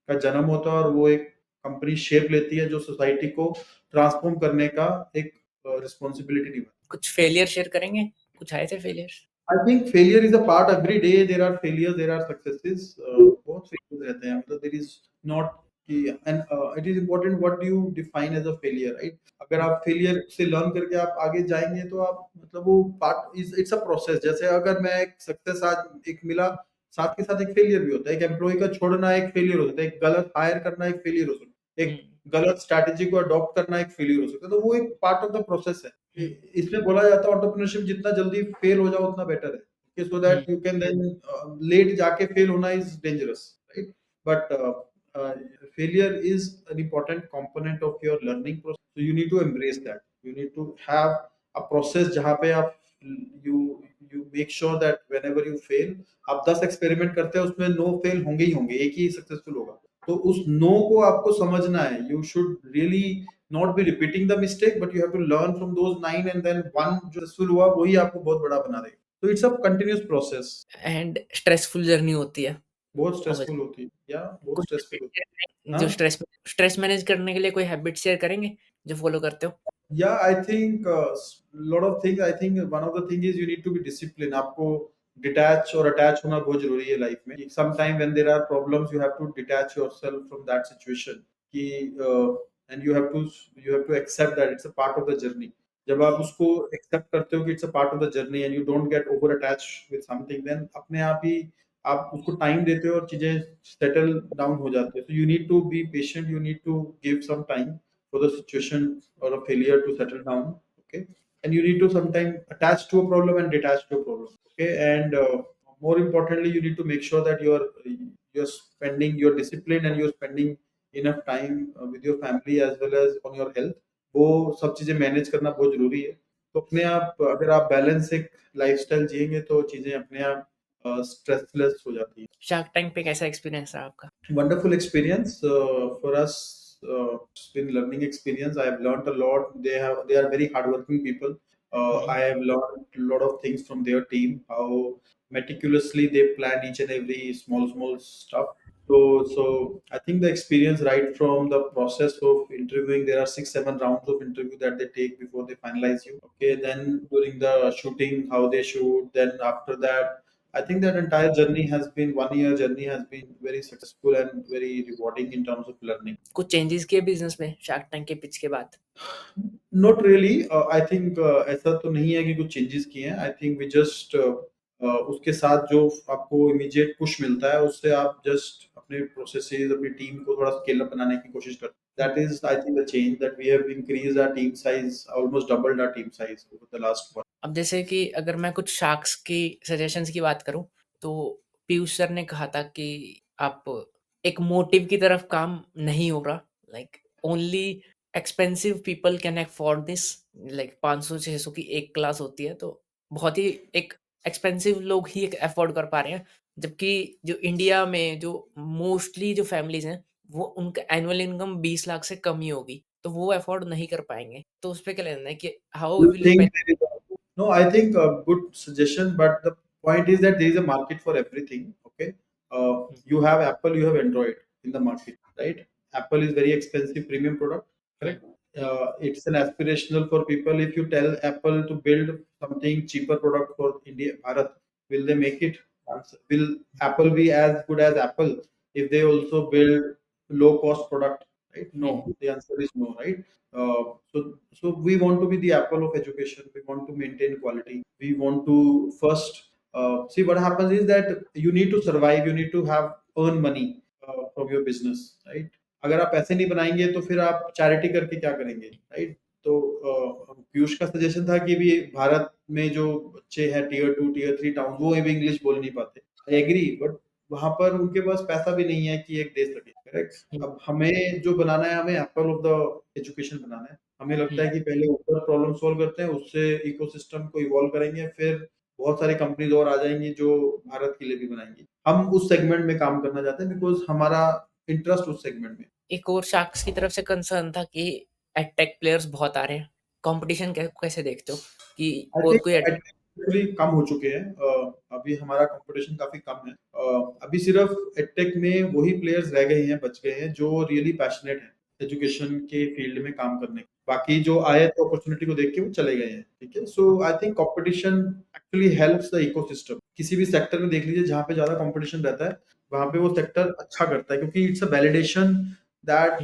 का जन्म होता है और वो एक कंपनी शेप लेती है जो सोसाइटी को ट्रांसफॉर्म करने का एक रिस्पॉन्सिबिलिटी निभाती है। कुछ फेलियर शेयर करेंगे? कुछ आए थे failures? I think failure is a part. Every day there are failures, there are successes. बहुत failures रहते हैं, मतलब there is not कि, and it is important what do you define as a failure, right? अगर हुँ, आप failure से learn करके आप आगे जाएंगे तो आप, मतलब वो part is it's a process। जैसे अगर मैं एक success आज एक मिला, साथ के साथ एक failure भी होता है। एक employee का छोड़ना एक failure हो सकता है, एक गलत hire करना एक failure हो सकता है, हुँ, एक गलत strategy को adopt करना एक failure हो सकता है। तो वो एक part of the process है। हुँ, इसमें बोला जाता है एंटरप्रेन्योरशिप जितना जल्दी फेल हो जाओ उतना बेटर है, okay, so hmm, that you can then late जाके फेल होना is dangerous, right? But uh, failure is an important component of your learning process, so you need to embrace that. You need to have a process जहाँ पे आप you you make sure that whenever you fail, आप 10 experiment करते हैं उसमें no fail होंगे ही होंगे, एक ही सक्सेसफुल होगा। तो उस नो को आपको समझना है। You should really not be repeating the mistake, but you have to learn from those 9, and then one जो successful हुआ वही आपको बहुत बड़ा बना देगा। तो it's a continuous process. And stressful journey होती है बहुत स्ट्रेसफुल ऑब्वियसली। होती है, या बहुत कुछ स्ट्रेसफुल हैबिट होती शेयर करेंगे है। जो हाँ, स्ट्रेस मैनेज करने के लिए कोई हैबिट शेयर करेंगे जो फॉलो करते हो? या I think lot of things. I think one of the thing is you need to be discipline. आपको डिटैच और अटैच होना बहुत जरूरी है लाइफ में। Some time when there are problems you have to detach yourself from that situation कि and you have to accept that it's a part of the journey. जब आप हुँ, उसको एक्सेप्ट करते हो कि it's a part of the journey and you don't get over attach with something, then अपने आप ही आप उसको टाइम देते हो और चीजें सेटल डाउन हो जाती है। So you need to be patient, you need to give some time for the situation or a failure to settle down. Okay, and you need to sometimes attach to a problem and detach to a problem. Okay, and more importantly you need to make sure that you're spending your discipline and you're spending enough time with your family as well as on your health। वो सब चीजें manage करना बहुत जरूरी है। तो अपने आप अगर आप बैलेंस एक लाइफस्टाइल जिएंगे तो चीजें अपने आप स्ट्रेसलेस हो जाती हैं। शार्क टैंक पे कैसा एक्सपीरियंस रहा आपका? Wonderful experience for us. It's been learning experience. I have learned a lot. They are very hardworking people. Hmm, I have learned a lot of things from their team. How meticulously they plan each and every small stuff. So I think the experience right from the process of interviewing, there are 6, 7 rounds of interview that they take before they finalize you. Okay, then during the shooting, how they shoot, then after that, I think that entire journey has been 1 year journey has been very successful and very rewarding in terms of learning. कुछ changes किए business में shark tank के pitch के बाद? Not really, I think ऐसा तो नहीं है कि कुछ चेंजेस किए हैं। आई थिंक वी जस्ट उसके साथ जो आपको इमीडिएट पुश मिलता है, उससे आप जस्ट अपने प्रोसेसेस, अपनी टीम को थोड़ा स्केल अप बनाने की कोशिश करते हैं। That is I think the change that we have increased our team size, almost doubled our team size over the last 1। अब जैसे कि अगर मैं कुछ शार्क्स की सजेशंस की बात करूं, तो पीयूष सर ने कहा था कि आप एक मोटिव की तरफ काम नहीं हो रहा, like only expensive people can afford this, like 500-600 की एक क्लास होती है, तो बहुत ही एक एक्सपेंसिव लोग ही अफोर्ड कर पा रहे हैं, जबकि जो इंडिया में जो मोस्टली जो फैमिलीज हैं, वो उनका एनुअल इनकम 20 लाख से कम ही होगी, तो वो अफोर्ड नहीं कर पाएंगे। तो उस पे क्या लेना है कि how You will you? think there is no, I think a good suggestion, but the point is that there is a market for everything. Okay, you have Apple, you have Android in the market, right? Apple is very expensive premium product, correct? It's an aspirational for people. If you tell Apple to build something cheaper product for India, Bharat, will they make it? Will Apple be as good as Apple if they also build low cost product? Right? No, the answer is no, right? So we want to be the Apple of education. We want to maintain quality. We want to first see what happens is that you need to survive. You need to have earn money from your business, right? अगर आप पैसे नहीं बनाएंगे तो फिर आप charity करके क्या करेंगे, राइट? तो पीयूष का सजेशन था कि भी भारत में जो बच्चे हैं टीयर 2 टीयर 3 टाउन, वो भी इंग्लिश बोल नहीं पाते। आई एग्री, बट वहां पर उनके पास पैसा भी नहीं है कि एक दे सके, करेक्ट? अब हमें जो बनाना है, हमें एप्पल ऑफ द एजुकेशन बनाना है। हमें लगता है कि पहले ऊपर प्रॉब्लम सॉल्व करते हैं, उससे इकोसिस्टम को इवॉल्व करेंगे, फिर बहुत सारी कंपनीज और आ जाएंगी जो भारत के लिए भी बनाएंगी। हम उस सेगमेंट में काम करना चाहते हैं बिकॉज हमारा इंटरेस्ट उस सेगमेंट में। एक और शार्क्स की तरफ से कंसर्न था कि एडटेक प्लेयर्स बहुत आ रहे हैं, कंपटीशन कैसे देखते हो कि आई और थिंक कोई एक्चुअली कम हो चुके हैं। अभी हमारा कंपटीशन काफी कम है। अभी सिर्फ एडटेक में वही प्लेयर्स रह गए हैं, बच गए हैं जो रियली पैशनेट हैं एजुकेशन के फील्ड में काम करने के। बाकी जो आए तो अपॉर्चुनिटी को देख के वो चले गए हैं, ठीक है? So I think competition actually helps the ecosystem. किसी भी सेक्टर में देख लीजिए, जहाँ पे ज्यादा कंपटीशन रहता है वहां पे वो सेक्टर अच्छा करता है, क्योंकि it's a validation that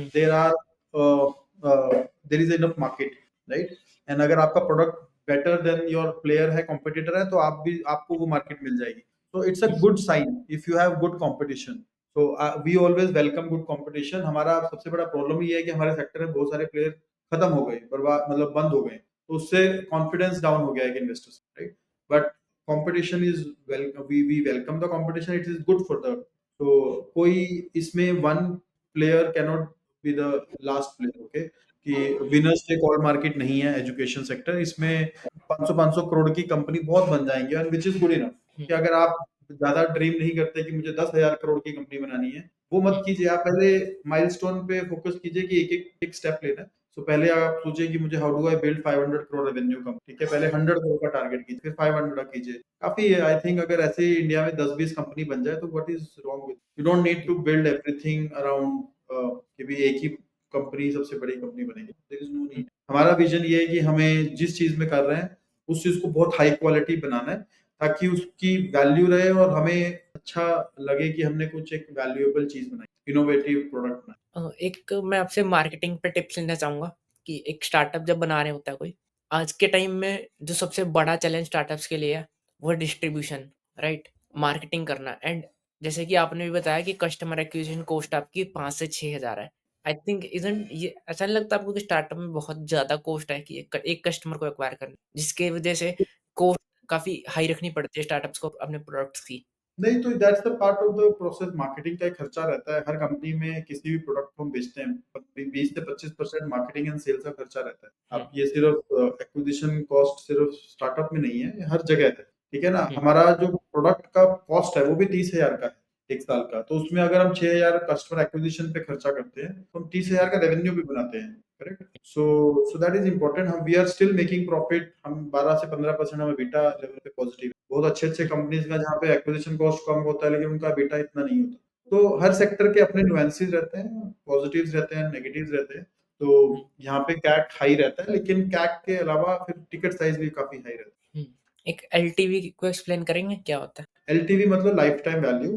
there is enough market, right? And अगर आपका product better than your player है, कॉम्पिटिटर है, तो आपको वो मार्केट मिल जाएगी। तो it's a good sign if you have good competition. So we always welcome good competition. हमारा सबसे बड़ा प्रॉब्लम ये है कि हमारे सेक्टर में बहुत सारे प्लेयर खत्म हो गए, बर्बाद, मतलब बंद हो गए, तो उससे कॉन्फिडेंस डाउन हो गया है investors, right? But competition is we welcome the competition, it is good for the. तो कोई इसमें one player can not be the last player, okay? कि विनर्स टेक ऑल मार्केट नहीं है एजुकेशन सेक्टर। इसमें 500 करोड़ की कंपनी बहुत बन जाएंगी, और विच इज गुड इनफ। कि अगर आप ज्यादा ड्रीम नहीं करते कि मुझे 10,000 करोड़ की कंपनी बनानी है, वो मत कीजिए। आप पहले माइलस्टोन पे फोकस कीजिए कि एक स्टेप लेना है। तो पहले आप सोचिए कि मुझे how do I build 500 crore revenue come, ठीक है? पहले 100 करोड़ का टारगेट कीजिए, फिर 500 कीजिए, काफी है। आई थिंक अगर ऐसे ही इंडिया में 10-20 कंपनी बन जाए तो what is wrong with, you don't need to build everything around कि भी एक ही कंपनी सबसे बड़ी कंपनी बनेगी। There is no need. हमारा विजन ये है कि हमें जिस चीज में कर रहे हैं उस चीज को बहुत हाई क्वालिटी बनाना है, ताकि उसकी वैल्यू रहे और हमें अच्छा लगे कि हमने कुछ एक वैल्यूएबल चीज बनाई, इनोवेटिव प्रोडक्ट बनाया। एक मैं आपसे मार्केटिंग पे टिप्स लेना चाहूंगा कि एक स्टार्टअप जब बना रहे होता है कोई, आज के टाइम में जो सबसे बड़ा चैलेंज स्टार्टअप्स के लिए है वो है डिस्ट्रीब्यूशन, राइट? मार्केटिंग करना। एंड जैसे कि आपने भी बताया कि कस्टमर एक्विजिशन कॉस्ट आपकी 5 से 6 हज़ार है। आई थिंक इजंट ये अच्छा नहीं लगता आपको कि स्टार्टअप में बहुत ज्यादा कॉस्ट है कि एक कस्टमर को एक्वायर करना, जिसके वजह से कॉस्ट काफी हाई रखनी पड़ती है स्टार्टअप्स को अपने प्रोडक्ट्स की। नहीं, तो that's the part of the process. Marketing का एक खर्चा रहता है हर कंपनी में। किसी भी प्रोडक्ट को हम बेचते हैं, 20 से 25% मार्केटिंग एंड सेल्स का खर्चा रहता है। अब ये सिर्फ एक्विजिशन कॉस्ट सिर्फ स्टार्टअप में नहीं है, ये हर जगह है, ठीक है ना? हमारा जो प्रोडक्ट का कॉस्ट है वो भी 30,000 का है एक साल का। तो उसमें अगर हम 6,000 कस्टमर एक्विजिशन पे खर्चा करते हैं तो हम 30,000 का रेवेन्यू भी बनाते हैं, correct? So that is important. हम we are still making profit. हम 12 से 15% हमें बीटा लेवल पे पॉजिटिव। बहुत अच्छे कंपनीज का जहाँ पे एक्विजिशन कॉस्ट कम होता है लेकिन उनका बीटा इतना नहीं होता। तो हर सेक्टर के अपने नुएंसेस रहते हैं, पॉजिटिव्स रहते हैं, नेगेटिव्स रहते हैं। तो यहाँ पे कैक हाई रहता है, लेकिन कैक के अलावा फिर टिकट साइज भी काफी हाई रहता है। एक एलटीवी को एक्सप्लेन करेंगे क्या होता है? एलटीवी मतलब लाइफ टाइम वैल्यू।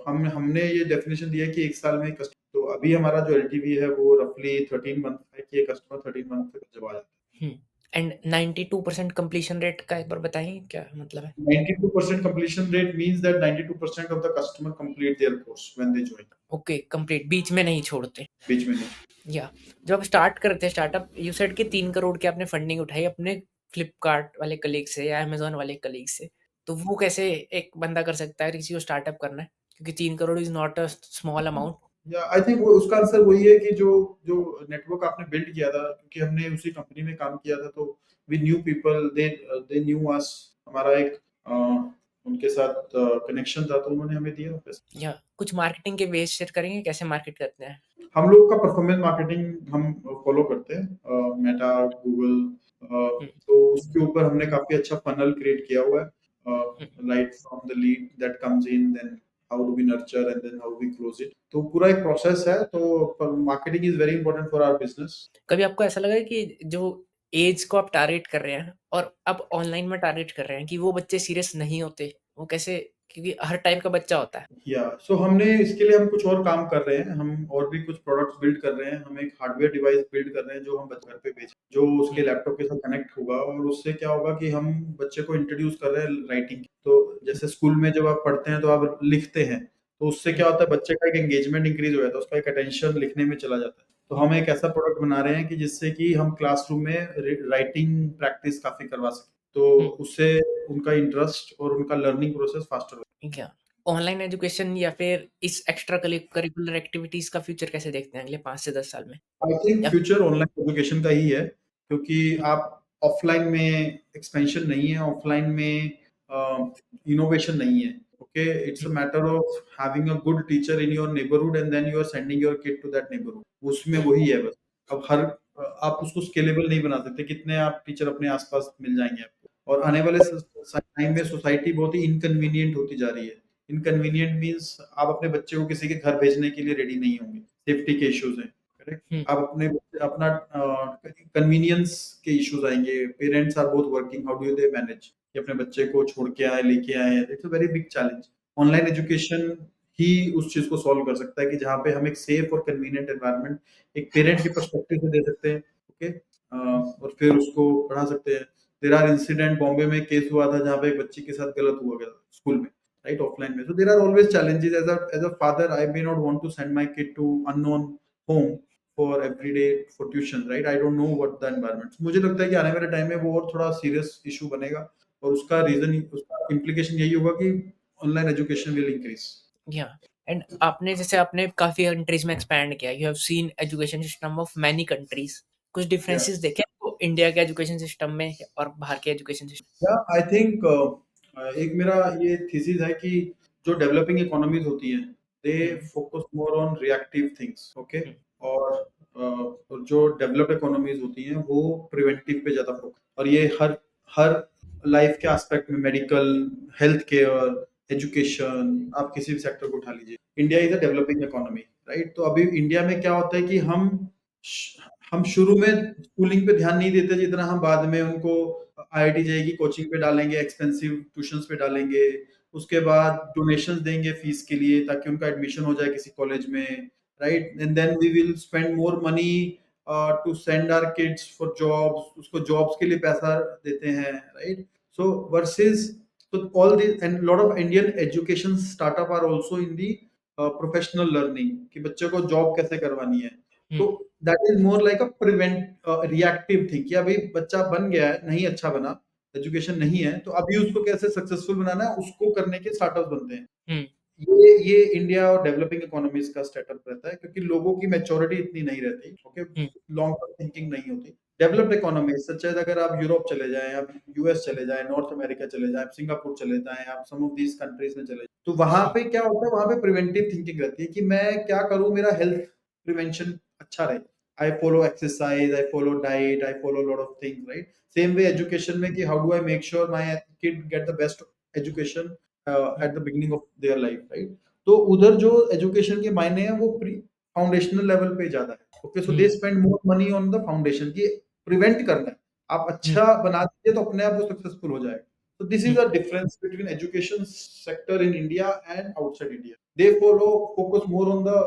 हमने ये डेफिनेशन दिया है कि 1 साल में तो अभी हमारा जो एलटीवी है वो रफली 13 मंथ है कि ये कस्टमर 13 मंथ तक जब आ जाता है। एंड 92% कंप्लीशन रेट का एक बार बताइए क्या मतलब है? 92% completion rate means that 92% of the customer complete their course when they join. Okay, complete, बीच में नहीं छोड़ते। बीच में नहीं। या जब स्टार्ट करते हैं स्टार्टअप, यू सेड कि 3 करोड़ की आपने फंडिंग उठाई अपने फ्लिपकार्ट वाले कलीग से या अमेज़न वाले कलीग से। तो वो कैसे एक बंदा कर सकता है अगर किसी को स्टार्टअप करना है? क्योंकि 3 crore is not a small amount. या आई थिंक वो उसका आंसर वही है कि जो जो नेटवर्क आपने बिल्ड किया था, क्योंकि हमने उसी कंपनी में काम किया था, तो we knew people, they knew us. हमारा एक उनके साथ कनेक्शन था, तो उन्होंने हमें दिया पैसा। या कुछ मार्केटिंग के बेस शेयर करेंगे कैसे मार्केट करते हैं? हम लोग का परफॉर्मेंस मार्केटिंग हम फॉलो करते हैं, मेटा, गूगल। तो उसके ऊपर हमने काफी अच्छा फनल क्रिएट किया हुआ है, right from the lead that comes in, then how do we nurture and then how we close it. तो पूरा एक प्रोसेस है। तो marketing is very important for our business. कभी आपको ऐसा लगा है कि जो एज को आप टारगेट कर रहे हैं और अब ऑनलाइन में टारगेट कर रहे हैं कि वो बच्चे सीरियस नहीं होते? वो कैसे? क्योंकि हर टाइप का बच्चा होता है। या सो हमने इसके लिए हम कुछ और काम कर रहे हैं, हम और भी कुछ प्रोडक्ट्स बिल्ड कर रहे हैं। हम एक हार्डवेयर डिवाइस बिल्ड कर रहे हैं जो हम बच्चे घर पे बेच, जो उसके लैपटॉप के साथ कनेक्ट होगा, और उससे क्या होगा कि हम बच्चे को इंट्रोड्यूस कर रहे हैं राइटिंग। तो जैसे स्कूल में जब आप पढ़ते हैं तो आप लिखते हैं, तो उससे क्या होता है, बच्चे का एक एंगेजमेंट इंक्रीज हो जाता है, उसका एक अटेंशन लिखने में चला जाता है। तो हम एक ऐसा प्रोडक्ट बना रहे हैं कि जिससे कि हम क्लासरूम में राइटिंग प्रैक्टिस काफी करवा सकें, तो उससे उनका इंटरेस्ट और उनका लर्निंग प्रोसेस फास्टर हो। क्या ऑनलाइन एजुकेशन या फिर इस एक्स्ट्रा करिकुलर एक्टिविटीज का फ्यूचर कैसे देखते हैं अगले 5 से 10 साल में? आई थिंक या फ्यूचर ऑनलाइन एजुकेशन का ही है, क्योंकि आप ऑफलाइन में एक्सपेंशन नहीं है, ऑफलाइन में इनोवेशन नहीं है। Okay, it's a matter of having a good teacher in your neighbourhood and then you are sending your kid to that neighbourhood. उसमें वही है बस। अब आप उसको स्केलेबल नहीं बना सकते, कितने आप टीचर अपने आसपास मिल जाएंगे आपको। और आने वाले टाइम में सोसाइटी बहुत ही इनकन्वीनियंट होती जा रही है। इनकन्वीनियंट मीन्स आप अपने बच्चे को किसी के घर भेजने के लिए रेडी नहीं होंगे, सेफ्टी के इश्यूज हैं, करेक्ट। आप अपना कन्वीनियंस के इश्यूज आएंगे। Parents are both working, how do they manage कि अपने बच्चे को छोड़ के आए, लेके आए। It's a very big challenge. Online education ही उस चीज को सॉल्व कर सकता है कि जहाँ पे हम एक सेफ और कन्वीनियंट एनवायरनमेंट एक पेरेंट के पर्सपेक्टिव से दे सकते हैं। ओके, और फिर उसको पढ़ा सकते हैं। देयर आर इंसिडेंट, बॉम्बे में केस हुआ था जहाँ पे एक बच्ची के साथ गलत हुआ गया स्कूल में, राइट, ऑफलाइन में। So there are always challenges. As a father, I may not want to send my kid to unknown home for everyday for tuition, right? I don't know what the environment. मुझे लगता है कि आने वाले time में वो और थोड़ा सीरियस इशू बनेगा, और उसका रीजन, उसका इम्प्लीकेशन यही होगा कि ऑनलाइन एजुकेशन विल इंक्रीज। या एंड आपने जैसे आपने काफी कंट्रीज में एक्सपैंड किया, you have seen education system of many countries. कुछ डिफरेंसेस देखे आपको इंडिया के एजुकेशन सिस्टम में और बाहर के एजुकेशन सिस्टम? या आई थिंक एक मेरा ये थीसिस है कि जो डेवलपिंग इकोनॉमीज होती हैं, they focus more on reactive things. Okay, और जो डेवलप्ड इकोनॉमीज होती हैं वो प्रिवेंटिव पे ज्यादा फोकस। और ये हर हर लाइफ के एस्पेक्ट में, मेडिकल, हेल्थ केयर, एजुकेशन, आप किसी भी सेक्टर को उठा लीजिए। India is a developing economy, right. तो अभी इंडिया में क्या होता है कि हम शुरू में स्कूलिंग पे ध्यान नहीं देते जितना हम बाद में उनको आईआईटी जेईई की कोचिंग पे डालेंगे, एक्सपेंसिव ट्यूशंस पे डालेंगे। उसके बाद डोनेशंस देंगे फीस के लिए ताकि उनका एडमिशन हो जाए किसी कॉलेज में, right. And then we will spend more money to send our kids for jobs, उसको जॉब्स के लिए पैसा देते हैं, right. So versus, so all these and lot of Indian education startup are also in the professional learning कि बच्चे को job कैसे करवानी है। तो that is more like a prevent reactive thing कि अभी बच्चा बन गया है, नहीं अच्छा बना, एजुकेशन नहीं है, तो अभी उसको कैसे सक्सेसफुल बनाना है, उसको करने के स्टार्टअप्स बनते हैं। ये इंडिया और डेवलपिंग इकोनॉमीज का स्टार्टअप रहता है, क्योंकि लोगों की मैच्योरिटी इतनी नहीं रहती। ओके, लॉन्ग टर्म थिंकिंग नहीं होती। डेवलप्ड इकोनॉमी सच है, अगर आप यूरोप चले जाएं, आप यूएस चले जाएं, नॉर्थ अमेरिका चले जाएं, आप सिंगापुर चले जाएं, आप सम ऑफ दीज कंट्रीज में चले जाएं, तो वहां पे क्या होता है, वहां पे प्रिवेंटिव थिंकिंग रहती है कि मैं क्या करूं, मेरा हेल्थ प्रिवेंशन अच्छा रहे। I follow exercise, I follow diet, I follow lot of things, right. Same way education में कि how do I make sure my kid get the best education at the beginning of their life, right? तो उधर जो education के मायने हैं वो foundational level पे ज्यादा है। Okay, so they spend more money on the foundation की प्रिवेंट करना है। आप अच्छा बना दीजिए तो अपने आप वो सक्सेसफुल हो जाएगा। So this is the difference between education sector in India and outside India. They focus more on the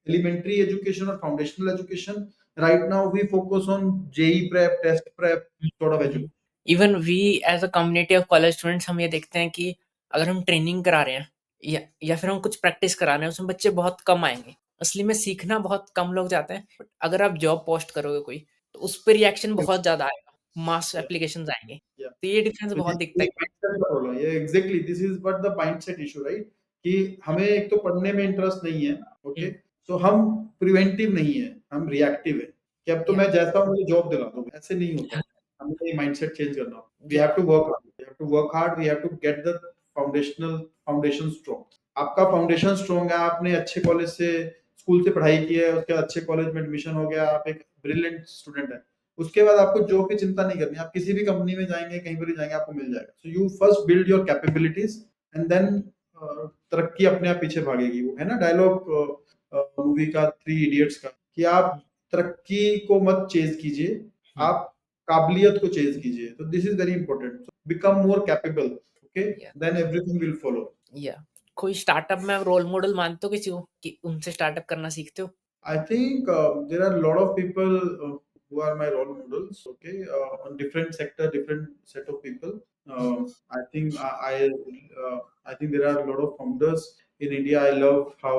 elementary education or foundational education. Right now we focus on JE prep, test prep sort of education. Even we as a community of college students हम ये देखते हैं कि अगर हम training करा रहे हैं या फिर हम कुछ प्रैक्टिस करा रहे हैं उसमें बच्चे बहुत कम आएंगे। असली में सीखना बहुत कम लोग जाते हैं। बट अगर आप जॉब पोस्ट करोगे कोई तो उस पर रिएक्शन बहुत ज्यादा आएगा, मास Yeah, एप्लीकेशंस आएंगे। yeah. तो ये डिफरेंस तो बहुत ये दिखता है। mindset का रोल है। ये exactly this is what the mindset issue, right? कि हमें एक तो पढ़ने में इंटरेस्ट नहीं है, ओके, तो हम प्रिवेंटिव नहीं है, हम रिएक्टिव है कि अब तो या मैं चाहता हूँ मुझे जॉब दिला दो। ऐसे नहीं होता है। हमें ये माइंडसेट चेंज करना होगा। वी या have to work hard, we have to work hard, we have to get the foundation strong. आपका फाउंडेशन स्ट्रांग है, आपने अच्छे कॉलेज से स्कूल से पढ़ाई की है, उसके बाद अच्छे कॉलेज में एडमिशन हो गया, आप एक ब्रिलियंट स्टूडेंट है, उसके बाद आपको जॉब की चिंता नहीं करनी। आप किसी भी कंपनी में जाएंगे, कहीं पर भी जाएंगे, आपको मिल जाएगा। So you first build your capabilities and then तरक्की अपने आप पीछे भागेगी। वो है ना डायलॉग मूवी का, थ्री इडियट्स का, कि आप तरक्की को मत चेज कीजिए, आप काबिलियत को चेज कीजिए। तो this is very important. Become more capable, okay, या देन एवरीथिंग विल फॉलो। या कोई स्टार्टअप में रोल मॉडल मानते हो किसी को कि उनसे स्टार्टअप करना सीखते हो? I think there are a lot of people who are my role models. Okay, on different sector, different set of people. I think I think there are a lot of founders in India. I love how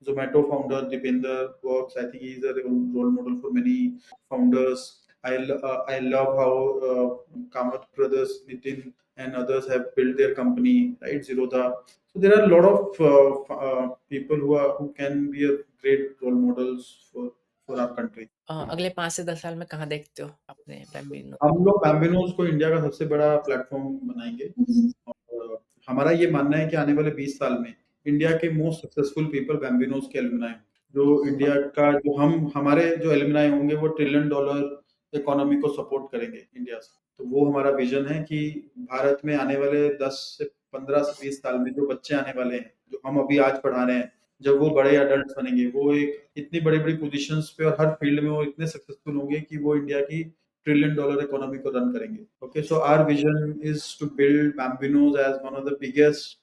Zomato founder Dipender works. I think he is a role model for many founders. I love how Kamath brothers Nitin and others have built their company, right? Zerodha. So there are a lot of people who can be a great role models for our country. अगले 5 से 10 साल में कहाँ देखते हो अपने Bambino? हम लोग बैम्बिनोज को इंडिया का सबसे बड़ा प्लेटफॉर्म बनाएंगे। और हमारा ये मानना है कि आने वाले 20 साल में इंडिया के मोस्ट सक्सेसफुल पीपल बैम्बिनोज के एलुमनाई, जो इंडिया का जो हमारे जो एलुमनाई होंगे वो ट्रिलियन डॉलर इकोनॉमी को सपोर्ट करेंगे इंडिया से। तो वो हमारा विजन है कि भारत में आने वाले 10 से 15 से 20 साल में जो बच्चे आने वाले हैं, जो हम अभी आज पढ़ा रहे हैं, जब वो बड़े अडल्ट बनेंगे, वो एक इतनी बड़ी बड़ी पोजीशंस पे और हर फील्ड में वो इतने सक्सेसफुल होंगे कि वो इंडिया की ट्रिलियन डॉलर इकोनॉमी को रन करेंगे। Okay, so our vision is to build Bambinos as one of the biggest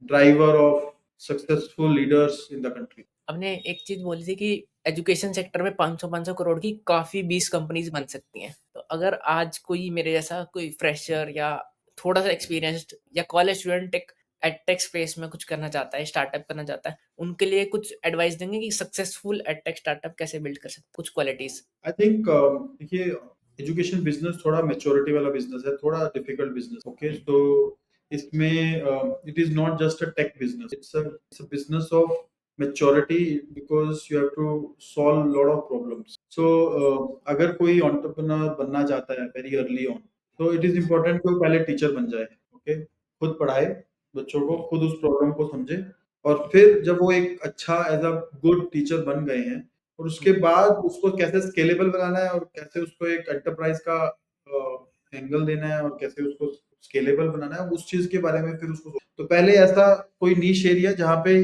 driver of successful leaders in the country. आपने एक चीज बोली थी कि एजुकेशन सेक्टर में 500 करोड़ की काफी 20 कंपनीज बन सकती हैं। तो अगर आज कोई मेरे जैसा कोई फ्रेशर या थोड़ा सा एक्सपीरियंस्ड या कॉलेज स्टूडेंट एक एडटेक स्पेस में कुछ करना चाहता है, स्टार्टअप करना चाहता है, उनके लिए कुछ एडवाइस देंगे कि सक्सेसफुल एडटेक स्टार्टअप कैसे बिल्ड कर सकते, कुछ क्वालिटीज? आई थिंक देखिए, एजुकेशन बिजनेस थोड़ा मेच्योरिटी वाला बिजनेस है, थोड़ा डिफिकल्ट बिजनेस। ओके, तो इसमें it is not just a tech business, it's a business of maturity because you have to solve lot of problems. So अगर कोई entrepreneur बनना चाहता है very early on, तो it is important कि वो पहले टीचर बन जाए। ओके, खुद पढ़ाए बच्चों को, खुद उस प्रॉब्लम को समझे, और फिर जब वो एक अच्छा एज अ गुड टीचर बन गए हैं, और उसके बाद उसको कैसे स्केलेबल बनाना है और कैसे उसको एक एंटरप्राइज का एंगल देना है और कैसे उसको स्केलेबल बनाना है, उस चीज के बारे में फिर उसको तो पहले ऐसा कोई नीश एरिया जहाँ पे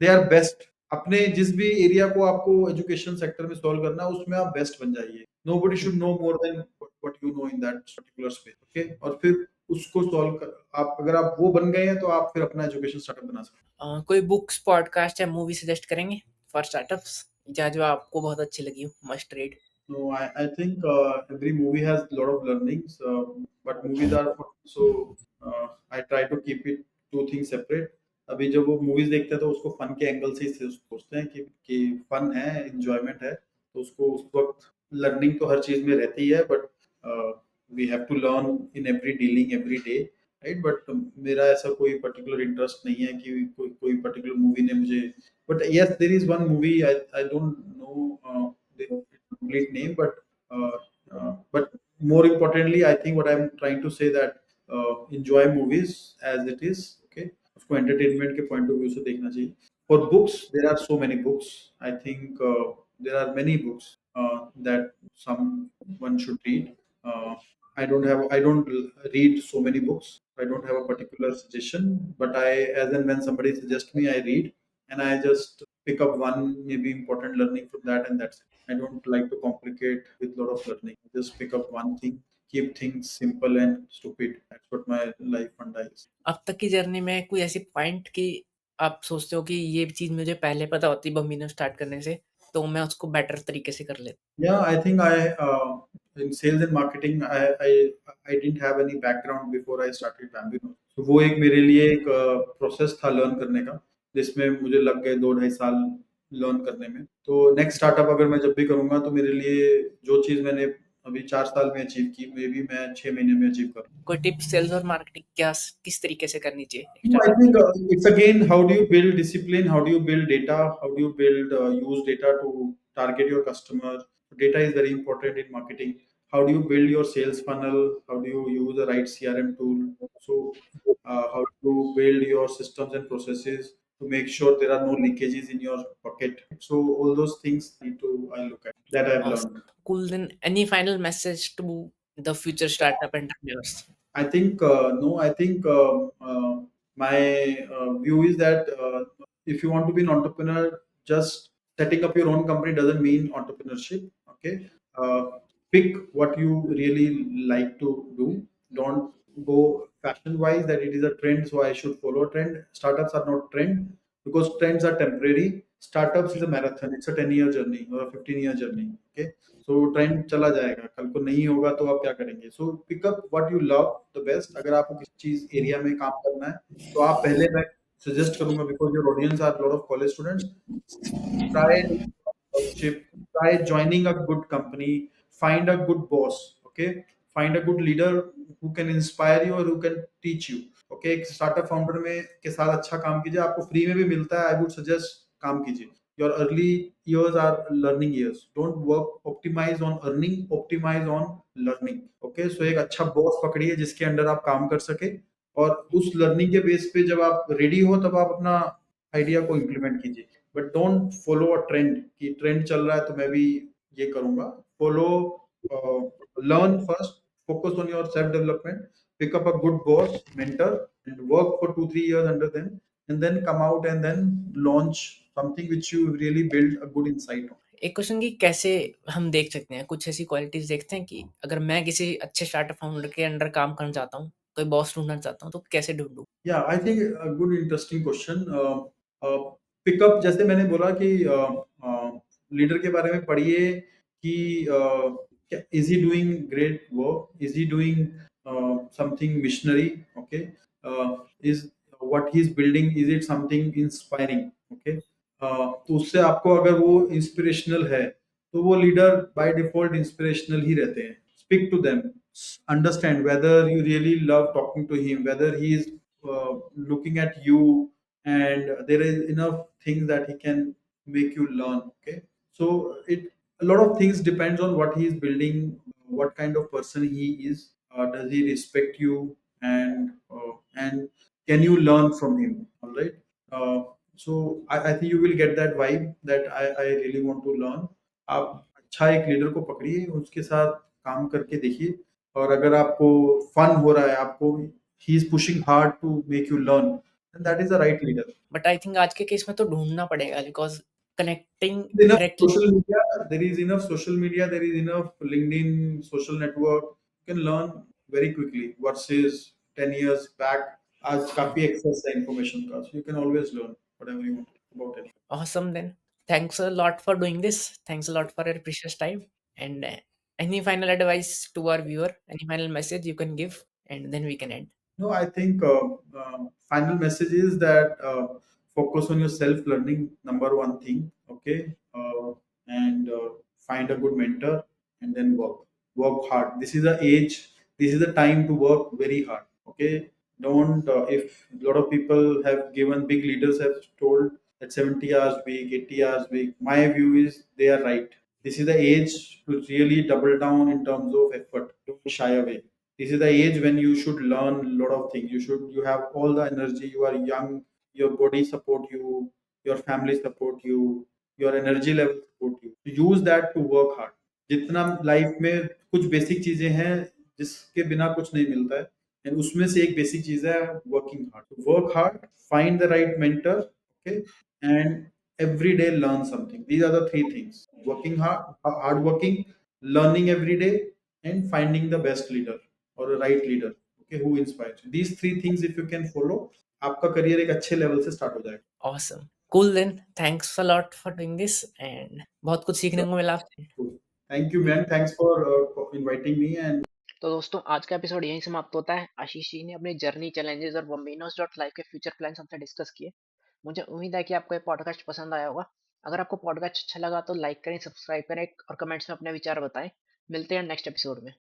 दे आर बेस्ट, अपने जिस भी एरिया को आपको एजुकेशन सेक्टर में सॉल्व करना है उसमें आप बेस्ट बन जाइए। Nobody should know more than what you know in that particular space. Okay, और फिर उसको सॉल्व कर, आप अगर आप वो बन गए हैं तो आप फिर अपना एजुकेशन स्टार्टअप बना सकते हैं। कोई बुक्स, पॉडकास्ट या मूवी सजेस्ट करेंगे फॉर स्टार्टअप्स या जो आपको बहुत अच्छी लगी हो, must read? No, I think every movie has a lot of learnings, but movies are so I try to keep it two things separate. अभी जब वो मूवीज देखते हैं तो उसको फन के एंगल से ही सोचते हैं कि फन है, इंजॉयमेंट है, तो उसको उस वक्त लर्निंग तो हर चीज में रहती है, but we have to learn in every dealing every day, right? But मेरा ऐसा कोई पर्टिकुलर इंटरेस्ट नहीं है कि कोई पर्टिकुलर मूवी ने मुझे, but yes there is one movie, I don't know complete name, but more importantly, I think what I'm trying to say that enjoy movies as it is. Okay, उसको entertainment के point of view से देखना चाहिए। For books, there are so many books. I think there are many books that someone should read. I don't read so many books, I don't have a particular suggestion, but as and when somebody suggests me, I read and I just pick up one maybe important learning from that, and that's it. I don't like to complicate with a lot of learning. Just pick up one thing, keep things simple and stupid. That's what my life funda is. अब तक की journey में कोई ऐसी point कि आप सोचते हो कि ये चीज़ मुझे पहले पता होती बम्बिनो स्टार्ट करने से, तो मैं उसको बेटर तरीके से कर लेता। Yeah, I think in sales and marketing I didn't have any background before I started Bambino. तो वो एक मेरे लिए एक प्रोसेस था लर्न करने का, जिसमें मुझे लग गए 2 ढाई साल लर्न करने में। तो नेक्स्ट स्टार्टअप अगर मैं जब भी करूंगा तो मेरे लिए जो चीज मैंने अभी 4 साल में अचीव की, मे बी मैं 6 महीने में अचीव करूँ। कोई टिप्स सेल्स और मार्केटिंग क्या किस तरीके से करनी चाहिए एक No, I startup? think it's again how do you build discipline, how do you build data, how do you build use data to target your customer. Data is very important in marketing. How do you build your sales funnel? How do you use the right CRM tool? So how do you build your systems and processes to make sure there are no leakages in your bucket? So all those things need to I look at that I've learned. Cool. Then any final message to the future startup entrepreneurs? I think no. I think my view is that if you want to be an entrepreneur, just setting up your own company doesn't mean entrepreneurship. Okay, pick what you really like to do. Don't go fashion wise that it is a trend, so I should follow a trend. Startups are not trend because trends are temporary. Startups is a marathon. It's a 10-year journey or a 15-year journey. Okay, so trend चला जाएगा, कल को नहीं होगा तो आप क्या करेंगे? So pick up what you love the best. अगर आपको किसी चीज एरिया में काम करना है तो आप पहले, मैं सजेस्ट करूंगा because your audience are lot of college students, try try joining a good company, find a good boss, okay, find a good leader who can inspire you or who can teach you, okay। एक startup founder में के साथ अच्छा काम कीजिए, आपको free में भी मिलता है, आई वुड सजेस्ट काम कीजिए। your early years are learning years, don't work optimize on earning, optimize on learning, okay। so एक अच्छा बॉस पकड़िए जिसके अंडर आप काम कर सके, और उस लर्निंग के बेस पे जब आप रेडी हो तब आप अपना आइडिया को इम्प्लीमेंट कीजिए। But don't follow a trend कि ट्रेंड चल रहा है तो मैं भी ये करूंगा। Follow, learn first, focus on your self development, pick up a good boss, mentor, and work for 2 3 years under them, and then come out and then launch something which you really build a good insight on। एक question कि कैसे हम देख सकते हैं, कुछ ऐसी qualities देखते हैं कि अगर मैं किसी अच्छे स्टार्टअप फाउंडर के अंडर काम करना चाहता हूँ, कोई बॉस ढूंढना चाहता हूँ, तो कैसे ढूंढूं? Yeah, I think a good interesting question। Pickup जैसे मैंने बोला कि लीडर के बारे में पढ़िए कि is he doing great work, is he doing something missionary, okay, is what he is building, is it something inspiring, okay. तो उससे आपको अगर वो इंस्पिरेशनल है तो वो लीडर बाय डिफॉल्ट इंस्पिरेशनल ही रहते हैं। Speak to them, understand whether you really love talking to him, whether he is looking at you, and there is enough things that he can make you learn, okay। so it a lot of things depends on what he is building, what kind of person he is, does he respect you, and can you learn from him, all right। I think you will get that vibe that I really want to learn। आप अच्छा एक leader को पकड़िए, उसके साथ काम करके देखिए, और अगर आपको फन हो रहा है, आपको he is pushing hard to make you learn, then that is the right leader. But I think आज के केस में तो ढूंढना पड़ेगा, because connecting enough directly. social media, there is enough social media, there is enough LinkedIn, social network, you can learn very quickly versus 10 years back। आज काफी access है information का, so you can always learn whatever you want about it। Awesome then. Thanks a lot for doing this. Thanks a lot for your precious time. And any final advice to our viewer? Any final message you can give? And then we can end. No, I think final message is that focus on your self learning, number one thing, okay, and find a good mentor, and then work hard. This is the age, this is the time to work very hard, okay. Don't if a lot of people have given, big leaders have told that 70 hours week, 80 hours week. My view is they are right. This is the age to really double down in terms of effort. Don't shy away. This is the age when you should learn a lot of things. You have all the energy, you are young, your body support you, your family support you, your energy level support you, use that to work hard। जितना life में कुछ basic चीजें हैं जिसके बिना कुछ नहीं मिलता है, एंड उसमें से एक बेसिक चीज है working hard. Work hard, find the right mentor, okay, and every day learn something. These are the three things: working hard working, learning every day, and finding the best leader or a right leader, okay, who inspires you. These three things if you can follow, आपका career एक अच्छे level से start हो जाएगा। Awesome, cool then, thanks a lot for doing this and बहुत कुछ सीखने को मिला आपसे। Thank you man, thanks for inviting me. And तो दोस्तों आज का एपिसोड यहीं समाप्त होता है। आशीष जी ने अपनी जर्नी, चैलेंजेस और बम्बिनोस डॉट लाइफ के फ्यूचर प्लान्स हमसे डिस्कस किए। मुझे उम्मीद है कि आपको ये पॉडकास्ट पसंद आया होगा। अगर आपको पॉडकास्ट अच्छा लगा तो लाइक करें, सब्सक्राइब करें और कमेंट्स में अपने विचार बताएं। मिलते हैं नेक्स्ट एपिसोड में।